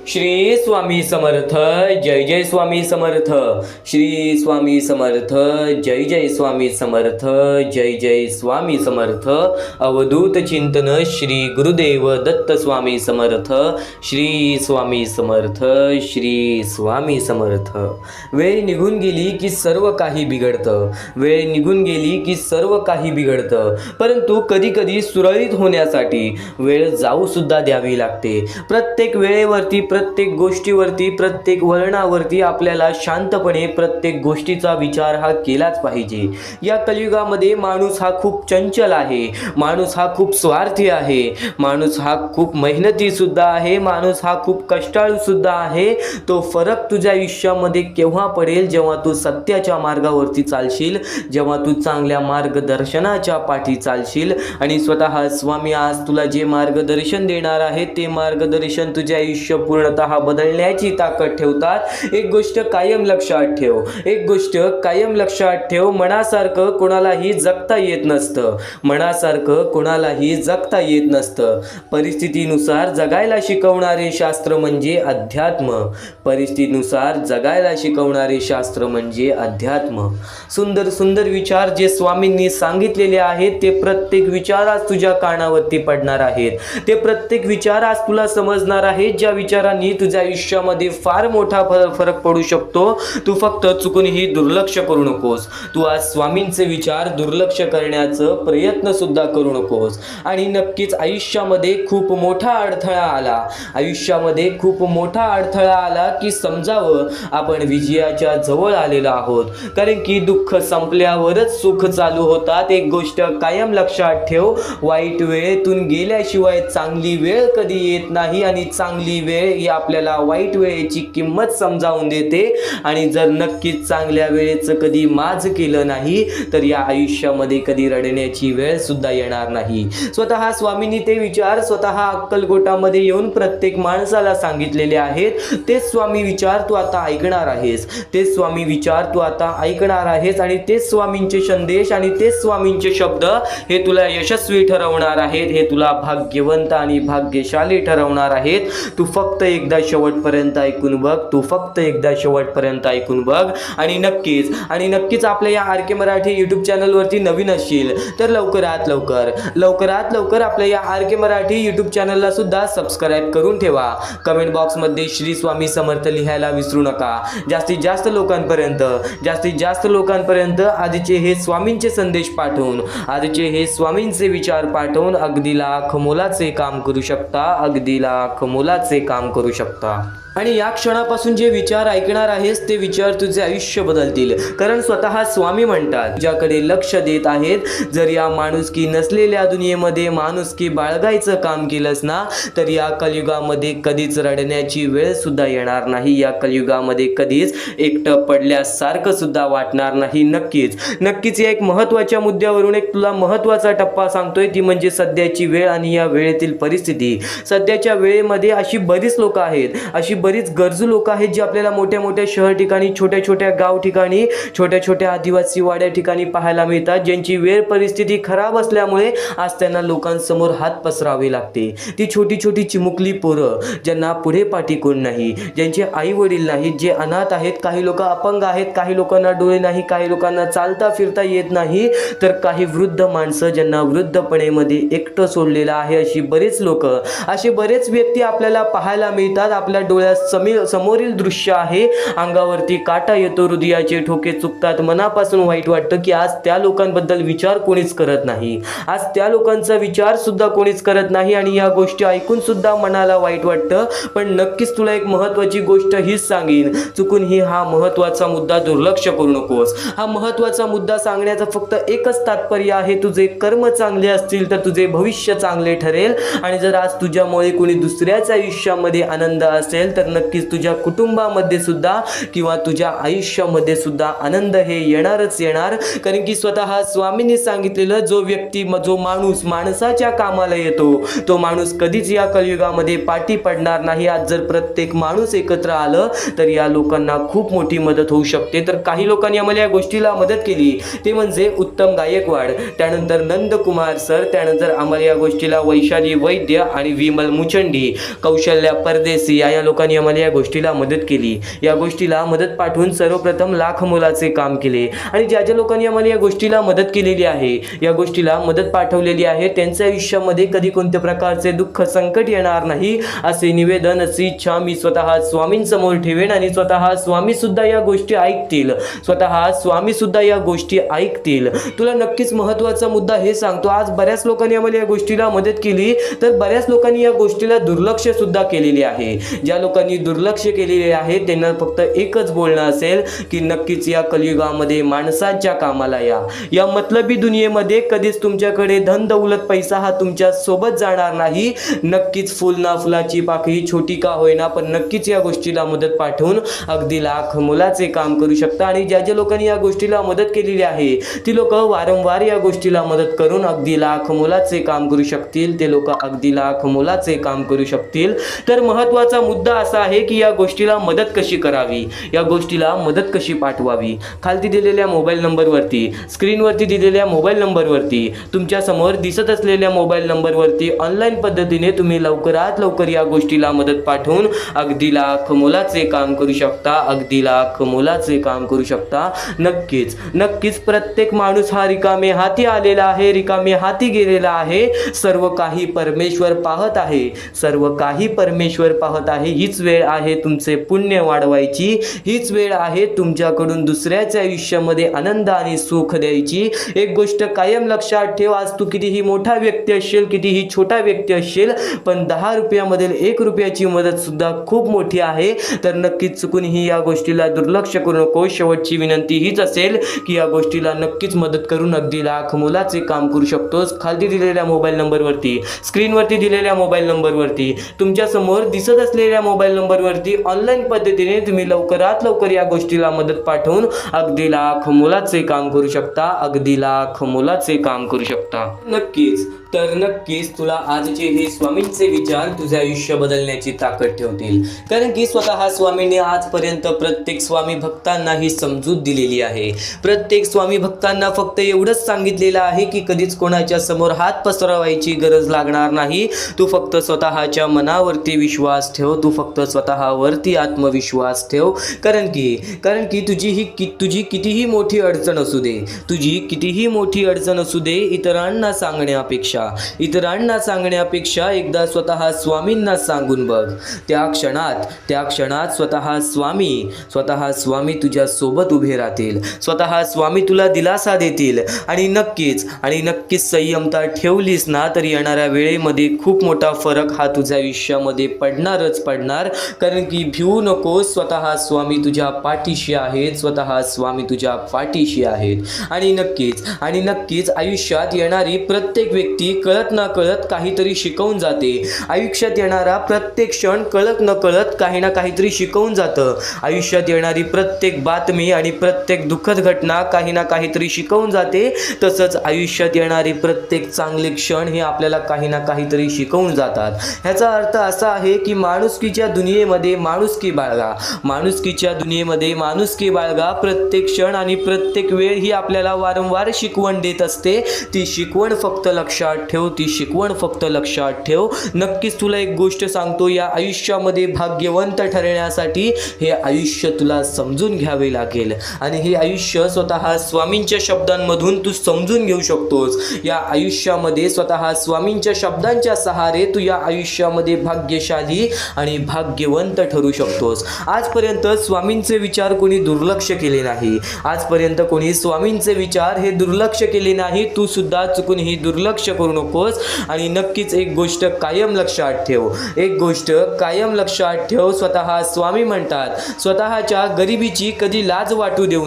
श्री स्वामी समर्थ. जय जय स्वामी समर्थ. श्री स्वामी समर्थ. जय जय स्वामी समर्थ. जय जय स्वामी समर्थ. अवधूत चिंतन श्री गुरुदेव दत्त स्वामी समर्थ. श्री स्वामी समर्थ. श्री स्वामी समर्थ. वेळ निघून गेली की सर्व काही बिघडतं. वेळ निघून गेली की सर्व काही बिघडतं. परंतु कधी कधी सुरळीत होण्यासाठी वेळ जाऊ सुद्धा द्यावी लागते. प्रत्येक वेळेवरती, प्रत्येक गोष्टीवरती, प्रत्येक वळणावरती आपल्याला शांतपणे प्रत्येक गोष्टीचा विचार हा केलाच पाहिजे. या कलियुगामध्ये माणूस हा खूप चंचल आहे. माणूस हा खूप स्वार्थी आहे. माणूस हा खूप मेहनती सुद्धा आहे. माणूस हा खूप कष्टाळू सुद्धा आहे. तो फरक तुझ्या आयुष्यामध्ये केव्हा पडेल? जेव्हा तू सत्याच्या मार्गावरती चालशील, जेव्हा तू चांगल्या मार्गदर्शनाच्या पाठी चालशील आणि स्वतः स्वामी आज तुला जे मार्गदर्शन देणार आहे ते मार्गदर्शन तुझे आयुष्य पूर्णतः बदलण्याची ताकद ठेवतात. एक गोष्ट कायम लक्षात ठेव. एक गोष्ट कायम लक्षात ठेव. मनासारखं कोणालाही जगता येत नसतं. मनासारखं कोणालाही जगता येत नसतं. परिस्थितीनुसार जगायला शिकवणारे शास्त्र म्हणजे अध्यात्म. परिस्थितीनुसार जगायला शिकवणारे शास्त्र म्हणजे अध्यात्म. सुंदर सुंदर विचार जे स्वामींनी सांगितलेले आहेत ते प्रत्येक विचार आज तुझ्या कानावरती पडणार आहेत. ते प्रत्येक विचार आज तुला समजणार आहेत, ज्या विचारांनी तुझ्या आयुष्यामध्ये फार मोठा फरक पडू शकतो. तू फक्त चुकूनही दुर्लक्ष करू नकोस. तू आज स्वामींचे विचार दुर्लक्ष करण्याचा प्रयत्न सुद्धा करू नकोस. आणि नक्कीच आयुष्यामध्ये खूप मोठा अडथळा आला, आयुष्यामध्ये खूप मोठा अडथळा आला की समजावं आपण विजयाच्या जवळ आलेलो आहोत. कारण की दुःख संपल्यावरच सुख चालू होतात. एक गोष्ट कायम लक्षात ठेव, वाईट वेळेतून गेल्याशिवाय चांगली वेळ कधी येत नाही. आणि चांगली वेळ ही आपल्याला वाईट वेळेची किंमत समजावून देते. आणि जर नक्कीच चांगल्या वेळेचं कधी माज केलं नाही तर या आयुष्यामध्ये कधी रडण्याची वेळ सुद्धा येणार नाही. स्वतः स्वामींनी ते विचार स्वतः अक्कलकोटामध्ये येऊन प्रत्येक माणसाला सांगितलेले आहेत. तेच स्वामी विचार तू आता ऐकणार आहेस. तेच स्वामी विचार तू आता ऐकणार आहेस. आणि तेच स्वामींचे संदेश आणि तेच स्वामींचे शब्द हे तुला यशस्वी ठरवणार आहेत. हे तुला भाग्यवंत आणि भाग्यशाली ठरवणार आहेत. तू फक्त एकदा शेवटपर्यंत ऐकून बघ. तू फक्त एकदा शेवटपर्यंत ऐकून बघ. आणि नक्कीच आपल्या या आर के मराठी यूट्यूब चॅनलवरती नवीन असशील तर लवकरात लवकर आपल्या या आर के मराठी यूट्यूब चॅनलला सुद्धा सबस्क्राईब करून ठेवा. कमेंट बॉक्समध्ये श्री स्वामी समर्थ लिहायला विसरू नका. जास्तीत जास्त लोकांपर्यंत आजचे हे स्वामींचे संदेश पाठवून, आजचे हे स्वामींचे विचार पाठवून अगदी लाख मोलाचे काम करू शकता. अगदी लाख मोलाचे काम करू शकता. आणि या क्षणापासून जे विचार ऐकणार आहेस ते विचार तुझे आयुष्य बदलतील. कारण स्वतः स्वामी म्हणतात, तुझ्याकडे लक्ष देत आहेत. जर या माणुसकी नसलेल्या दुनियेमध्ये माणुसकी बाळगायचं काम केलंस ना तर या कलियुगामध्ये कधीच रडण्याची वेळ सुद्धा येणार नाही. या कलियुगामध्ये कधीच एकटं पडल्यासारखं सुद्धा वाटणार नाही. नक्कीच या एक महत्त्वाच्या मुद्द्यावरून एक तुला महत्त्वाचा टप्पा सांगतोय, ती म्हणजे सध्याची वेळ आणि या वेळेतील परिस्थिती. सध्याच्या वेळेमध्ये अशी बरीच लोक आहेत, अशी बरीच गरजू लोक आहेत जी आपल्याला मोठ्या मोठ्या शहर ठिकाणी, छोट्या छोट्या गाव ठिकाणी, छोट्या छोट्या आदिवासी वाड्या ठिकाणी पाहायला मिळतात. ज्यांची वेळ परिस्थिती खराब असल्यामुळे आज त्यांना लोकांसमोर हात पसरावे लागते. ती छोटी छोटी चिमुकली पोरं ज्यांना पुढे पाठी कोण नाही, ज्यांचे आई वडील नाहीत, जे अनाथ आहेत. काही लोक अपंग आहेत, काही लोकांना डोळे नाही, काही लोकांना चालता फिरता येत नाही, तर काही वृद्ध माणसं ज्यांना वृद्धपणेमध्ये एकटं सोडलेलं आहे. अशी बरेच लोक, असे बरेच व्यक्ती आपल्याला पाहायला मिळतात. आपल्या डोळ्यात समोरील दृश्य आहे, अंगावरती काटा येतो, हृदयाचे ठोके चुकतात, मनापासून वाईट वाटतं की आज त्या लोकांबद्दल विचार कोणीच करत नाही. आज त्या लोकांचा विचार सुद्धा कोणीच करत नाही. आणि या गोष्टी ऐकून सुद्धा मनाला वाईट वाटतं. पण नक्कीच तुला एक महत्त्वाची गोष्ट हीच सांगेन, चुकूनही हा महत्त्वाचा मुद्दा दुर्लक्ष करू नकोस. हा महत्त्वाचा मुद्दा सांगण्याचा फक्त एकच तात्पर्य आहे, तुझे कर्म चांगले असतील तर तुझे भविष्य चांगले ठरेल. आणि जर आज तुझ्यामुळे कोणी दुसऱ्याच्या आयुष्यामध्ये आनंद असेल तर नक्कीच तुझ्या कुटुंबामध्ये सुद्धा किंवा तुझ्या आयुष्यामध्ये सुद्धा आनंद हे येणारच येणार. कारण की स्वतः स्वामींनी सांगितलेलं, जो माणूस माणसाच्या कामाला येतो तो माणूस कधीच या कलियुगामध्ये पाठी पडणार नाही. आज जर प्रत्येक माणूस एकत्र आलं तर या लोकांना खूप मोठी मदत होऊ शकते. तर काही लोकांनी आम्हाला या गोष्टीला मदत केली, ते म्हणजे उत्तम गायकवाड, त्यानंतर नंदकुमार सर, त्यानंतर आम्हाला या गोष्टीला वैशाली वैद्य आणि विमल मुचंडी, कौशल्या परदेसी या लोकांनी लोकांनी आम्हाला या गोष्टीला मदत केली, या गोष्टीला मदत पाठवून सर्वप्रथम लाख मोलाचे काम केले आणि ज्या ज्या लोकांनी आम्हाला या गोष्टीला मदत केलेली आहे, या गोष्टीला मदत पाठवलेली आहे, त्यांच्या आयुष्यामध्ये कधी कोणत्या प्रकारचे दुःख संकट येणार नाही असे निवेदन, अशी इच्छा मी स्वतः स्वामींसमोर ठेवेन आणि स्वतः स्वामी सुद्धा या गोष्टी ऐकतील, स्वतः स्वामी सुद्धा या गोष्टी ऐकतील. तुला नक्कीच महत्त्वाचा मुद्दा हे सांगतो, आज बऱ्याच लोकांनी आम्हाला या गोष्टीला मदत केली तर बऱ्याच लोकांनी या गोष्टीला दुर्लक्ष सुद्धा केलेले आहे. ज्या लोकांनी दुर्लक्ष केलेले आहे त्यांना फक्त एकच बोलणं असेल की नक्कीच या कलियुगामध्ये माणसाच्या कामाला या. या मतलबी दुनियेमध्ये कधीच तुमच्याकडे धन दौलत पैसा हा तुमच्या सोबत जाणार नाही. नक्कीच फुल ना फुलाची पाकळी छोटी का होईना पण नक्कीच या गोष्टीला मदत पाठवून अगदी लाख मोलाचे काम करू शकता. आणि ज्या ज्या लोकांनी या गोष्टीला मदत केलेली आहे ती लोक वारंवार या गोष्टीला मदत करून अगदी लाख मोलाचे काम करू शकतील. ते लोक अगदी लाख मोलाचे काम करू शकतील. तर महत्त्वाचा मुद्दा असा आहे की या गोष्टीला मदत कशी करावी, या गोष्टीला मदत कशी पाठवावी. खालती दिलेल्या मोबाईल नंबरवरती, स्क्रीनवरती दिलेल्या मोबाईल नंबरवरती, तुमच्या समोर दिसत असलेल्या मोबाईल नंबरवरती ऑनलाईन पद्धतीने तुम्ही लवकरात लवकर या गोष्टीला मदत पाठवून अगदी लाख मोलाचे काम करू शकता, अगदी लाख मोलाचे काम करू शकता. नक्कीच नक्कीच प्रत्येक माणूस हा रिकामे हाती आलेला आहे, रिकामे हाती गेलेला आहे. सर्व काही परमेश्वर पाहत आहे, सर्व काही परमेश्वर पाहत आहे. हीच वेळ आहे तुमचे पुण्य वाढवायची, हीच वेळ आहे तुमच्याकडून दुसऱ्याच्या आयुष्यामध्ये आनंद आणि सुख द्यायची. एक गोष्ट कायम लक्षात ठेव, आज तू कितीही मोठा व्यक्ती असेल, कितीही छोटा व्यक्ती असेल, पण 10 रुपयामधील 1 रुपयाची मदत सुद्धा खूप मोठी आहे. तर नक्कीच चुकूनही या गोष्टीला दुर्लक्ष करू नको. शेवटची विनंती हीच असेल की या गोष्टीला नक्कीच मदत करून अगदी लाख मोलाचे काम करू शकतोस. खाली दिलेल्या मोबाईल नंबरवरती, स्क्रीनवरती दिलेल्या मोबाईल नंबरवरती, तुमच्या समोर दिसत असलेल्या मोबाईल नंबरवरती ऑनलाईन पद्धतीने तुम्ही लवकरात लवकर या गोष्टीला मदत पाठवून अगदी लाख मोलाचे काम करू शकता, अगदी लाख मोलाचे काम करू शकता. नक्कीच तर नक्कीच तुला आजचे हे स्वामींचे विचार तुझे आयुष्य बदलण्याची ताकद ठेवतील. कारण की स्वतः स्वामींनी आजपर्यंत प्रत्येक स्वामी भक्तांना ही समजूत दिलेली आहे. प्रत्येक स्वामी भक्तांना फक्त एवढंच सांगितलेलं आहे की कधीच कोणाच्या समोर हात पसरवायची गरज लागणार नाही. तू फक्त स्वतःच्या मनावरती विश्वास ठेव, तू फक्त स्वतःवरती आत्मविश्वास ठेव. कारण की तुझी कितीही मोठी अडचण असू दे, तुझी कितीही मोठी अडचण असू दे, इतरांना सांगण्यापेक्षा एकदा स्वतः स्वामींना सांगून बघ. त्या क्षणात स्वतः स्वामी तुझ्या सोबत उभे राहतील, स्वतः स्वामी तुला दिलासा देतील. आणि नक्कीच संयमता ठेवलीस ना तर येणाऱ्या वेळेमध्ये खूप मोठा फरक हा तुझ्या आयुष्यामध्ये पडणार. कारण की भिवू नको, स्वतः स्वामी तुझ्या पाठीशी आहेत, स्वतः स्वामी तुझ्या पाठीशी आहेत. आणि नक्कीच आयुष्यात येणारी प्रत्येक व्यक्ती कळत न कळत काहीतरी शिकवून जाते. आयुष्यात येणारा प्रत्येक क्षण कळत न कळत काही ना काहीतरी शिकवून जातं. आयुष्यात येणारी प्रत्येक बातमी आणि प्रत्येक दुःखद घटना काही ना काहीतरी शिकवून जाते. तसंच आयुष्यात येणारी प्रत्येक चांगले क्षण हे आपल्याला काही ना काहीतरी शिकवून जातात. ह्याचा अर्थ असा आहे की माणुसकीच्या दुनियेमध्ये माणुसकी बाळगा. प्रत्येक क्षण आणि प्रत्येक वेळ ही आपल्याला वारंवार शिकवण देत असते. ती शिकवण फक्त लक्षात ठेव. नक्कीच तुला एक गोष्ट सांगतो, या आयुष्यामध्ये भाग्यवंत ठरण्यासाठी हे आयुष्य तुला समजून घ्यावे लागेल. आणि हे आयुष्य स्वतः स्वामींच्या शब्दांमधून तू समजून घेऊ शकतोस. या आयुष्यामध्ये स्वतः स्वामींच्या शब्दांच्या सहारे तू या आयुष्यामध्ये भाग्यशाली आणि भाग्यवंत ठरू शकतोस. आजपर्यंत स्वामींचे विचार कोणी दुर्लक्ष केले नाही. आजपर्यंत कोणी स्वामींचे विचार हे दुर्लक्ष केले नाही. तू सुद्धा चुकूनही दुर्लक्ष करू नकोस. आणि नक्कीच एक गोष्ट कायम लक्षात ठेव, स्वतः स्वामी म्हणतात स्वतःच्या गरिबीची कधी लाज वाटू देऊ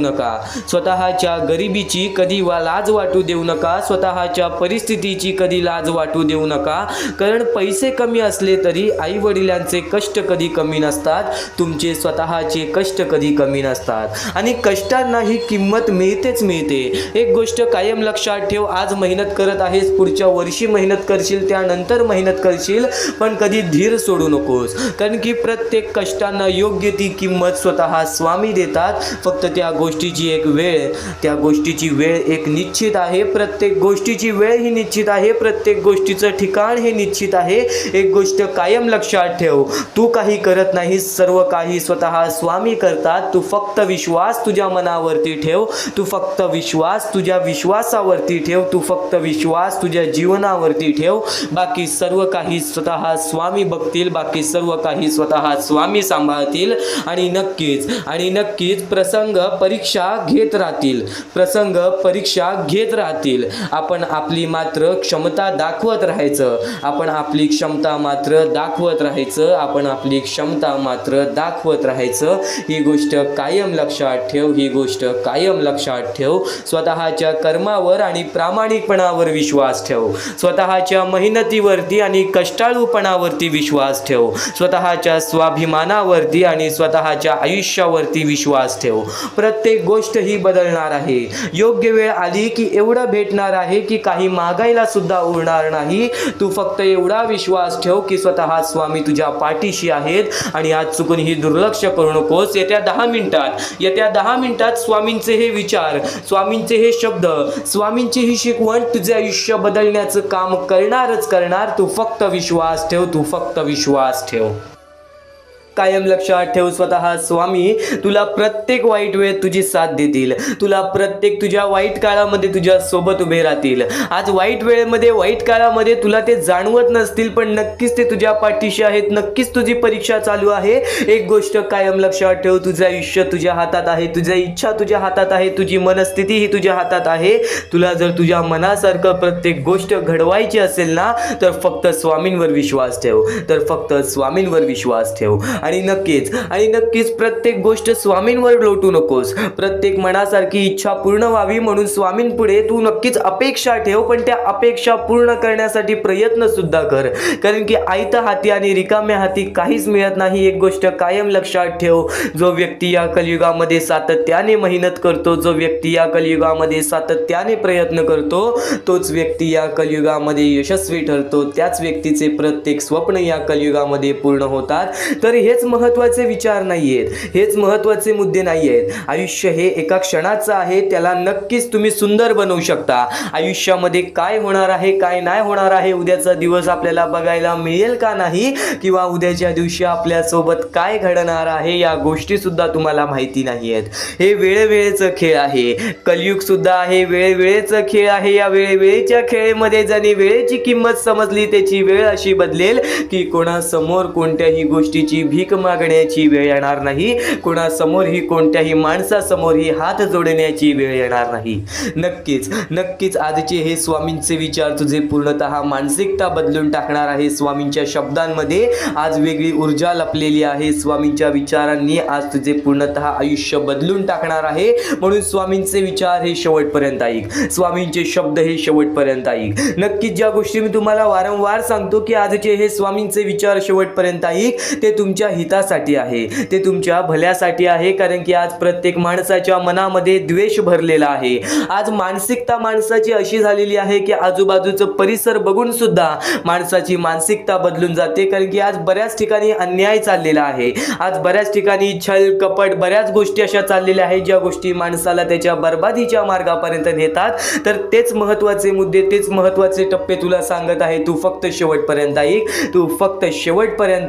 नका, स्वतःच्या परिस्थितीची कधी लाज वाटू देऊ नका. कारण पैसे कमी असले तरी आई वडिलांचे कष्ट कधी कमी नसतात, तुमचे स्वतःचे कष्ट कधी कमी नसतात. आणि कष्टांना ही किंमत मिळते. एक गोष्ट कायम लक्षात ठेव, आज मेहनत करत आहेस, पुढच्या वर्षी मेहनत करशील, त्यानंतर मेहनत करशील, पण कधी धीर सोडू नकोस. कारण की प्रत्येक कष्टांना योग्य ती किंमत स्वतः स्वामी देतात. फक्त त्या गोष्टीची वेळ एक निश्चित आहे. प्रत्येक गोष्टीची वेळ ही निश्चित आहे. प्रत्येक गोष्टीचं ठिकाण हे निश्चित आहे. एक गोष्ट कायम लक्षात ठेव, तू काही करत नाहीस, सर्व काही स्वतः स्वामी करतात. तू फक्त विश्वास तुझ्या मनावरती ठेव. तू फक्त विश्वास तुझ्या विश्वासावरती ठेव. तू फक्त विश्वास तुझ्या जीवनावरती ठेव. बाकी सर्व काही स्वतः स्वामी बघतील. बाकी सर्व काही स्वतः स्वामी सांभाळतील. आणि नक्कीच प्रसंग परीक्षा घेत राहतील. आपण आपली मात्र क्षमता दाखवत राहायचं. आपण आपली क्षमता मात्र दाखवत राहायचं. ही गोष्ट कायम लक्षात ठेव. स्वतःच्या कर्मावर आणि प्रामाणिकपणावर विश्वास ठेव. स्वतःच्या मेहनतीवरती आणि कष्टाळूपणावरती विश्वास ठेव. स्वतःच्या स्वाभिमानावरती आणि स्वतःच्या आयुष्यावरती विश्वास ठेव. प्रत्येक गोष्ट ही बदलणार आहे. योग्य वेळ आली की एवढं भेटणार आहे की काही मागायला सुद्धा उरणार नाही. तू फक्त एवढा विश्वास ठेव की स्वतः स्वामी तुझ्या पाठीशी आहेत. आणि आज चुकून ही दुर्लक्ष करू नकोस. येत्या 10 मिनिटात स्वामींचे हे विचार, स्वामींचे हे शब्द, स्वामींची ही शिकवण तुझे आयुष्य बदलण्याचं काम करणार. तू फक्त विश्वास ठेव. कायम लक्षात ठेव, स्वतः स्वामी तुला प्रत्येक वाईट वेळेत तुझी साथ देतील. तुला प्रत्येक तुझ्या वाईट काळामध्ये तुझ्या सोबत उभे राहतील. आज वाईट वेळेमध्ये, वाईट काळामध्ये तुला ते जाणवत नसतील, पण नक्कीच ते तुझ्या पाठीशी आहेत. नक्कीच तुझी परीक्षा चालू आहे. एक गोष्ट कायम लक्षात ठेव, तुझं आयुष्य तुझ्या हातात आहे. तुझ्या इच्छा तुझ्या हातात आहे. तुझी मनस्थिती ही तुझ्या हातात आहे. तुला जर तुझ्या मनासारखं प्रत्येक गोष्ट घडवायची असेल ना, तर फक्त स्वामींवर विश्वास ठेव. आणि नक्कीच प्रत्येक गोष्ट स्वामींवर लोटू नकोस. प्रत्येक मनासारखी इच्छा पूर्ण व्हावी म्हणून स्वामींपुढे तू नक्कीच अपेक्षा ठेव, पण त्या अपेक्षा पूर्ण करण्यासाठी प्रयत्न सुद्धा कर. कारण की आयत्या हाती आणि रिकाम्या हाती काहीच मिळत नाही. एक गोष्ट कायम लक्षात ठेव, जो व्यक्ती या कलियुगामध्ये सातत्याने मेहनत करतो, जो व्यक्ती या कलियुगामध्ये सातत्याने प्रयत्न करतो, तोच व्यक्ती या कलियुगामध्ये यशस्वी ठरतो. त्याच व्यक्तीचे प्रत्येक स्वप्न या कलियुगामध्ये पूर्ण होतात. तर हेच महत्त्वाचे विचार नाहीयेत, हेच महत्त्वाचे मुद्दे नाहीयेत. आयुष्य हे एका क्षणाचं आहे. त्याला नक्कीच तुम्ही सुंदर बनवू शकता. आयुष्यामध्ये काय होणार आहे, काय नाही होणार आहे, उद्याचा दिवस आपल्याला बघायला मिळेल का नाही, किंवा उद्याच्या दिवशी आपल्यासोबत काय घडणार आहे, या गोष्टी सुद्धा तुम्हाला माहिती नाहीयेत. हे वेळेवेळेचं खेळ आहे. कलियुग सुद्धा आहे वेळेवेळेचं खेळ आहे. या वेळेवेळेच्या खेळामध्ये ज्याने वेळेची किंमत समजली, त्याची वेळ अशी बदलेल की कोणासमोर कोणत्याही गोष्टीची भीक मागण्याची वेळ येणार नाही. कोणासमोरही कोणत्याही माणसासमोरही हात जोडण्याची वेळ येणार नाही. नक्कीच आजचे हे स्वामींचे विचार तुझे पूर्णतः मानसिकता बदलून टाकणार आहे. स्वामींच्या शब्दांमध्ये आज वेगळी ऊर्जा लपलेली आहे. स्वामींच्या विचारांनी आज तुझे पूर्णतः आयुष्य बदलून टाकणार आहे. म्हणून स्वामींचे विचार हे शेवटपर्यंत ऐक. स्वामींचे शब्द हे शेवटपर्यंत ऐक. नक्कीच ज्या गोष्टी मी तुम्हाला वारंवार सांगतो की आजचे हे स्वामींचे विचार शेवटपर्यंत ऐक, ते तुमच्या हितासाठी आहे, ते तुमच्या भल्यासाठी आहे. कारण की आज प्रत्येक माणसाच्या मनामध्ये द्वेष भरलेला आहे. आज मानसिकता माणसाची अशी झालेली आहे की आजूबाजूचं परिसर बघून सुद्धा माणसाची मानसिकता बदलून जाते. कारण की आज बऱ्याच ठिकाणी अन्याय चाललेला आहे. आज बऱ्याच ठिकाणी छल कपट, बऱ्याच गोष्टी अशा चाललेल्या आहेत ज्या गोष्टी माणसाला त्याच्या बर्बादीच्या मार्गापर्यंत नेतात. तर तेच महत्त्वाचे मुद्दे, तेच महत्त्वाचे टप्पे तुला सांगत आहे. तू फक्त शेवटपर्यंत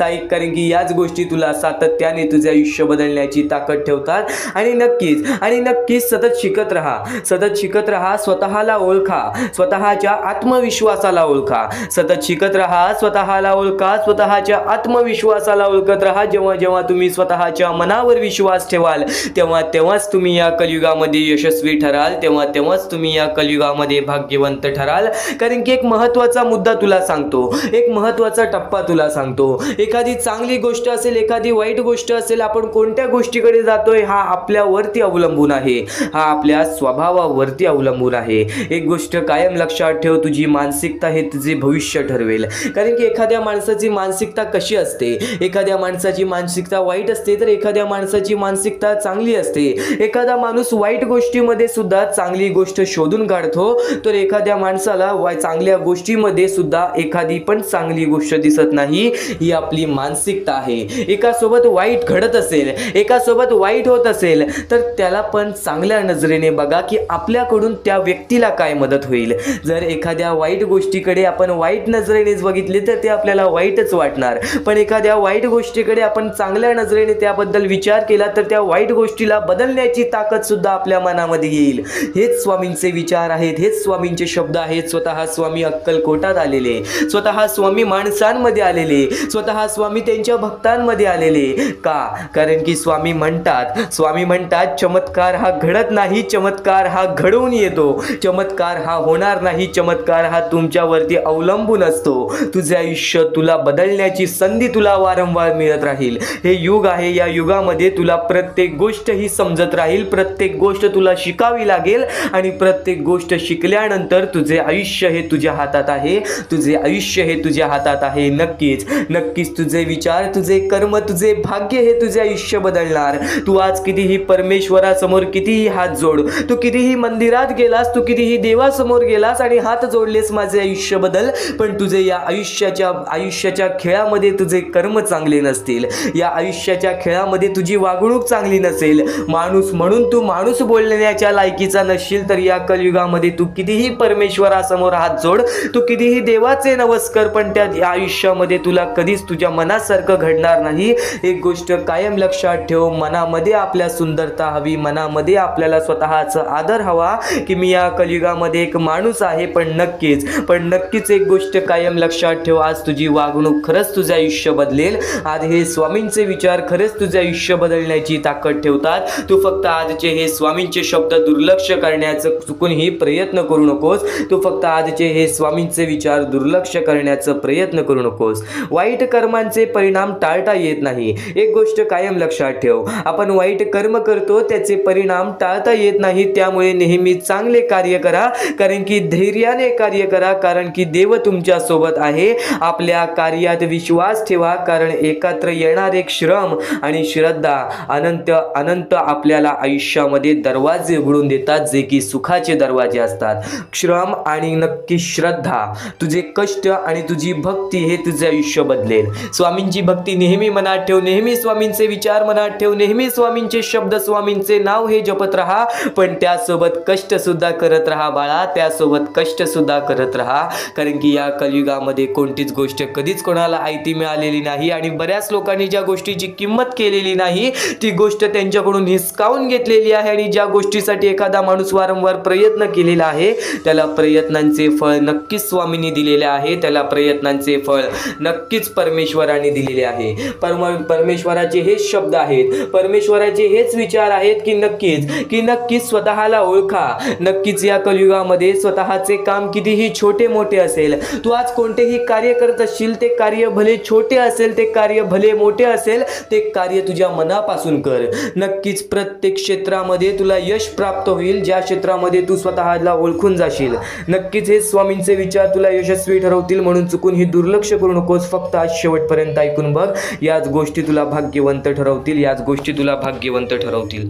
ऐक. कारण की याच गोष्टी तुला सातत्याने तुझे आयुष्य बदलण्याची ताकद ठेवतात. आणि नक्कीच सतत शिकत राहा. स्वतःला ओळखा, स्वतःच्या आत्मविश्वासाला ओळखा. सतत शिकत राहा, स्वतःला ओळखा, स्वतःच्या आत्मविश्वासाला ओळखत राहा. जेव्हा तुम्ही स्वतःच्या मनावर विश्वास ठेवाल, तेव्हाच तुम्ही या कलियुगामध्ये यशस्वी ठराल. तेव्हाच तुम्ही या कलियुगामध्ये भाग्यवंत ठराल. कारण की एक महत्त्वाचा मुद्दा तुला सांगतो, एक महत्त्वाचा टप्पा तुला सांगतो. एखादी चांगली गोष्ट असेल, एखादी वाईट गोष्ट असेल, आपण कोणत्या गोष्टीकडे जातोय हा आपल्यावरती अवलंबून आहे, हा आपल्या स्वभावावरती अवलंबून आहे. एक गोष्ट कायम लक्षात ठेव, तुझी मानसिकता हे तुझे भविष्य ठरवेल. कारण की एखाद्या माणसाची मानसिकता कशी असते, एखाद्या माणसाची मानसिकता वाईट असते तर एखाद्या माणसाची मानसिकता चांगली असते. एखादा माणूस वाईट गोष्टीमध्ये सुद्धा चांगली गोष्ट शोधून काढतो, तर एखाद्या माणसाला चांगल्या गोष्टीमध्ये सुद्धा एखादी पण चांगली गोष्ट दिसत नाही. ही आपली मानसिकता आहे. एकासोबत वाईट घडत असेल, एकासोबत वाईट होत असेल, तर त्याला पण चांगल्या नजरेने बघा की आपल्याकडून त्या व्यक्तीला काय मदत होईल. जर एखाद्या वाईट गोष्टीकडे आपण वाईट नजरेनेच बघितले तर ते आपल्याला वाईटच वाटणार, पण एखाद्या वाईट गोष्टीकडे आपण चांगल्या नजरेने त्याबद्दल विचार केला तर त्या वाईट गोष्टीला बदलण्याची ताकद सुद्धा आपल्या मनामध्ये येईल. हेच स्वामींचे विचार आहेत, हेच स्वामींचे शब्द आहेत. स्वतः स्वामी अक्कलकोटात आलेले, स्वतः स्वामी माणसांमध्ये आलेले, स्वतः स्वामी त्यांच्या भक्तांमध्ये आलेले. का? कारण की स्वामी म्हणतात चमत्कार हा घडत नाही, चमत्कार हा घडवून येतो. चमत्कार हा होणार नाही, चमत्कार हा तुमच्यावरती अवलंबून असतो. तुझे आयुष्य, तुला बदलण्याची संधी तुला वारंवार मिळत राहील. हे युग आहे, या युगामध्ये तुला प्रत्येक गोष्ट ही समजत राहील, प्रत्येक गोष्ट तुला शिकावी लागेल आणि प्रत्येक गोष्ट शिकल्यानंतर तुझे आयुष्य हे तुझ्या हातात आहे, तुझे आयुष्य हे तुझ्या हातात आहे. नक्कीच तुझे विचार, तुझे कर्म, तुझे भाग्य हे तुझे आयुष्य बदलणार. तू आज कितीही परमेश्वरासमोर कितीही हात जोड, तू कितीही मंदिरात गेलास, तू कितीही देवासमोर गेलास आणि हात जोडलेस माझे आयुष्य बदल, पण तुझे या आयुष्याच्या खेळामध्ये तुझे कर्म चांगले नसतील, या आयुष्याच्या खेळामध्ये तुझी वागणूक चांगली नसेल, माणूस म्हणून तू माणूस बोलण्याच्या लायकीचा नसशील, तर या कलियुगामध्ये तू कितीही परमेश्वरासमोर हात जोड, तू कितीही देवाचे नमस्कार, पण त्या आयुष्यामध्ये तुला कधीच तुझ्या मनासारखं घडणार नाही. एक गोष्ट कायम लक्षात ठेव, मनामध्ये आपल्या सुंदरता हवी, मनामध्ये आपल्याला स्वतःचा आदर हवा की मी या कलियुगामध्ये एक माणूस आहे. पण नक्कीच एक गोष्ट कायम लक्षात ठेव, आज तुझी वागणूक खरंच तुझे आयुष्य बदलेल. आज हे स्वामींचे विचार खरंच तुझे आयुष्य बदलण्याची ताकद ठेवतात. तू फक्त आजचे हे स्वामींचे शब्द दुर्लक्ष करण्याचं चुकूनही प्रयत्न करू नकोस. तू फक्त आजचे हे स्वामींचे विचार दुर्लक्ष करण्याचा प्रयत्न करू नकोस. वाईट कर्मांचे परिणाम टाळता येत नाही. एक गोष्ट कायम लक्षात ठेव, आपण वाईट कर्म करतो त्याचे परिणाम टाळता येत नाही. त्यामुळे नेहमी चांगले कार्य करा, कारण की धैर्याने कार्य करा, कारण की देव तुमच्या सोबत आहे. आपल्या कार्यात विश्वास ठेवा, कारण एकत्र येणारे श्रम आणि श्रद्धा अनंत आपल्याला आयुष्यामध्ये दरवाजे उघडून देतात, जे की सुखाचे दरवाजे असतात. श्रम आणि नक्की श्रद्धा, तुझे कष्ट आणि तुझी भक्ती हे तुझे आयुष्य बदलेल. स्वामींची भक्ती नेहमी मनात ठेव, नेहमी स्वामींचे विचार मनात ठेव, नेहमी स्वामींचे शब्द, स्वामींचे नाव हे जपत राहा, पण त्यासोबत कष्ट सुद्धा करत राहा बाळा, त्यासोबत कष्ट सुद्धा करत राहा. कारण की या कलियुगामध्ये कोणतीच गोष्ट कधीच कोणाला आयती मिळालेली नाही आणि बऱ्याच लोकांनी ज्या गोष्टीची किंमत केलेली नाही ती गोष्ट त्यांच्याकडून हिसकावून घेतलेली आहे. आणि ज्या गोष्टीसाठी एखादा माणूस वारंवार प्रयत्न केलेला आहे त्याला प्रयत्नांचे फळ नक्कीच स्वामींनी दिलेले आहे, त्याला प्रयत्नांचे फळ नक्कीच परमेश्वराने दिलेले आहे. परमेश्वराचे हेच शब्द आहेत, परमेश्वराचे हेच विचार आहेत की नक्कीच स्वतःला ओळखा. नक्कीच या कलियुगामध्ये स्वतःचे काम कितीही छोटे मोठे असेल, तू आज कोणतेही कार्य करत असशील, ते कार्य भले छोटे असेल, ते कार्य भले मोठे असेल, ते कार्य तुझ्या मनापासून कर. नक्कीच प्रत्येक क्षेत्रामध्ये तुला यश प्राप्त होईल, ज्या क्षेत्रामध्ये तू स्वतःला ओळखून जाशील. नक्कीच हे स्वामींचे विचार तुला यशस्वी ठरवतील, म्हणून चुकून ही दुर्लक्ष करू नकोस. फक्त आज शेवटपर्यंत ऐकून बघ, याच गोष्टी तुला भाग्यवंत ठरवतील, याच गोष्टी तुला भाग्यवंत ठरवतील.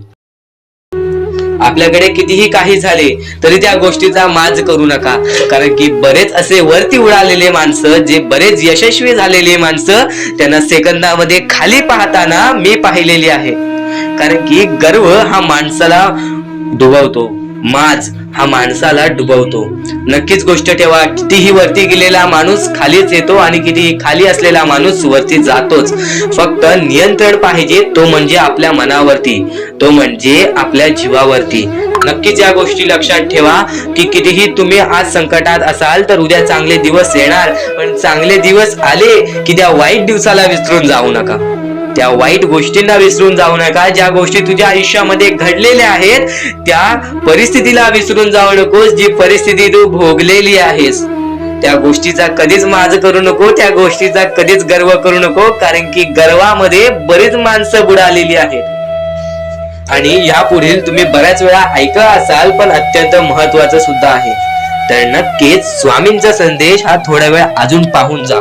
आपल्याकडे कितीही काही झाले तरी त्या गोष्टीचा माज करू नका, कारण की बरेच असे वरती उडालेले माणसं, जे बरेच यशस्वी झालेले माणसं, त्यांना सेकंदामध्ये खाली पाहताना मी पाहिलेली आहे. कारण की गर्व हा माणसाला डुबवतो, माज हा माणसाला डुबवतो. नक्कीच गोष्ट ठेवा, कितीही वरती गेलेला माणूस खालीच येतो आणि कितीही खाली असलेला माणूस वरती जातोच. फक्त नियंत्रण पाहिजे, तो म्हणजे आपल्या मनावरती, तो म्हणजे आपल्या जीवावरती. नक्कीच या गोष्टी लक्षात ठेवा की कितीही तुम्ही आज संकटात असाल तर उद्या चांगले दिवस येणार, पण चांगले दिवस आले की त्या वाईट दिवसाला विसरून जाऊ नका, त्या वाईट गोष्टींना विसरून जाऊ नका. ज्या गोष्टी तुझ्या आयुष्यामध्ये घडलेल्या आहेत त्या परिस्थितीला विसरून जाऊ नकोस, जी परिस्थिती तू भोगलेली आहेस त्या गोष्टीचा कधीच माज करू नको, त्या गोष्टीचा कधीच गर्व करू नको, कारण की गर्वामध्ये बरीच माणसं बुडालेली आहेत आणि यापुढील तुम्ही बऱ्याच वेळा ऐकलं असाल, पण अत्यंत महत्वाचं सुद्धा आहे. तर नक्कीच स्वामींचा संदेश हा थोडा वेळ अजून पाहून जा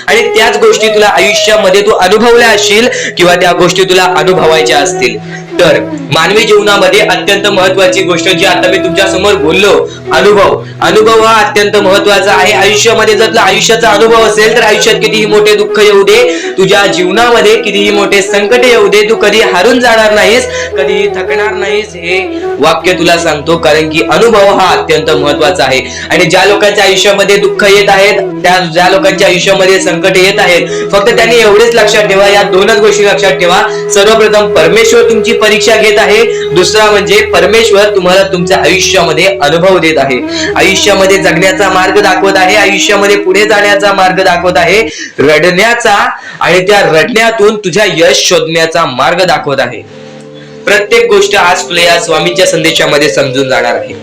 आणि त्याच गोष्टी तुला आयुष्यामध्ये तू अनुभवल्या असशील किंवा त्या गोष्टी तुला अनुभवायच्या असतील. तर मानवी जीवनामध्ये अत्यंत महत्वाची गोष्ट जी आता मी तुमच्या समोर बोललो, अनुभव हा अत्यंत महत्वाचा आहे आयुष्यामध्ये. जर तुला आयुष्याचा अनुभव असेल तर आयुष्यात कितीही मोठे दुःख येऊ दे, तुझ्या जीवनामध्ये कितीही मोठे संकट येऊ दे, तू कधी हारून जाणार नाहीस, कधीही थकणार नाहीस, हे वाक्य तुला सांगतो. कारण की अनुभव हा अत्यंत महत्वाचा आहे. आणि ज्या लोकांच्या आयुष्यामध्ये दुःख येत आहेत, ज्या लोकांच्या आयुष्यामध्ये संकट येत आहेत, फक्त त्यांनी एवढेच लक्षात ठेवा, या दोनच गोष्टी लक्षात ठेवा. सर्वप्रथम परमेश्वर तुमची परीक्षा घेत आहे, दुसरा म्हणजे परमेश्वर तुम्हाला तुमच्या आयुष्यामध्ये अनुभव देत आहे, आयुष्यामध्ये जगण्याचा मार्ग दाखवत आहे, आयुष्यामध्ये पुढे जाण्याचा मार्ग दाखवत आहे, रडण्याचा आणि त्या रडण्यातून तुझ्या यश शोधण्याचा मार्ग दाखवत आहे. प्रत्येक गोष्ट आज तुला या स्वामींच्या संदेशामध्ये समजून जाणार आहे.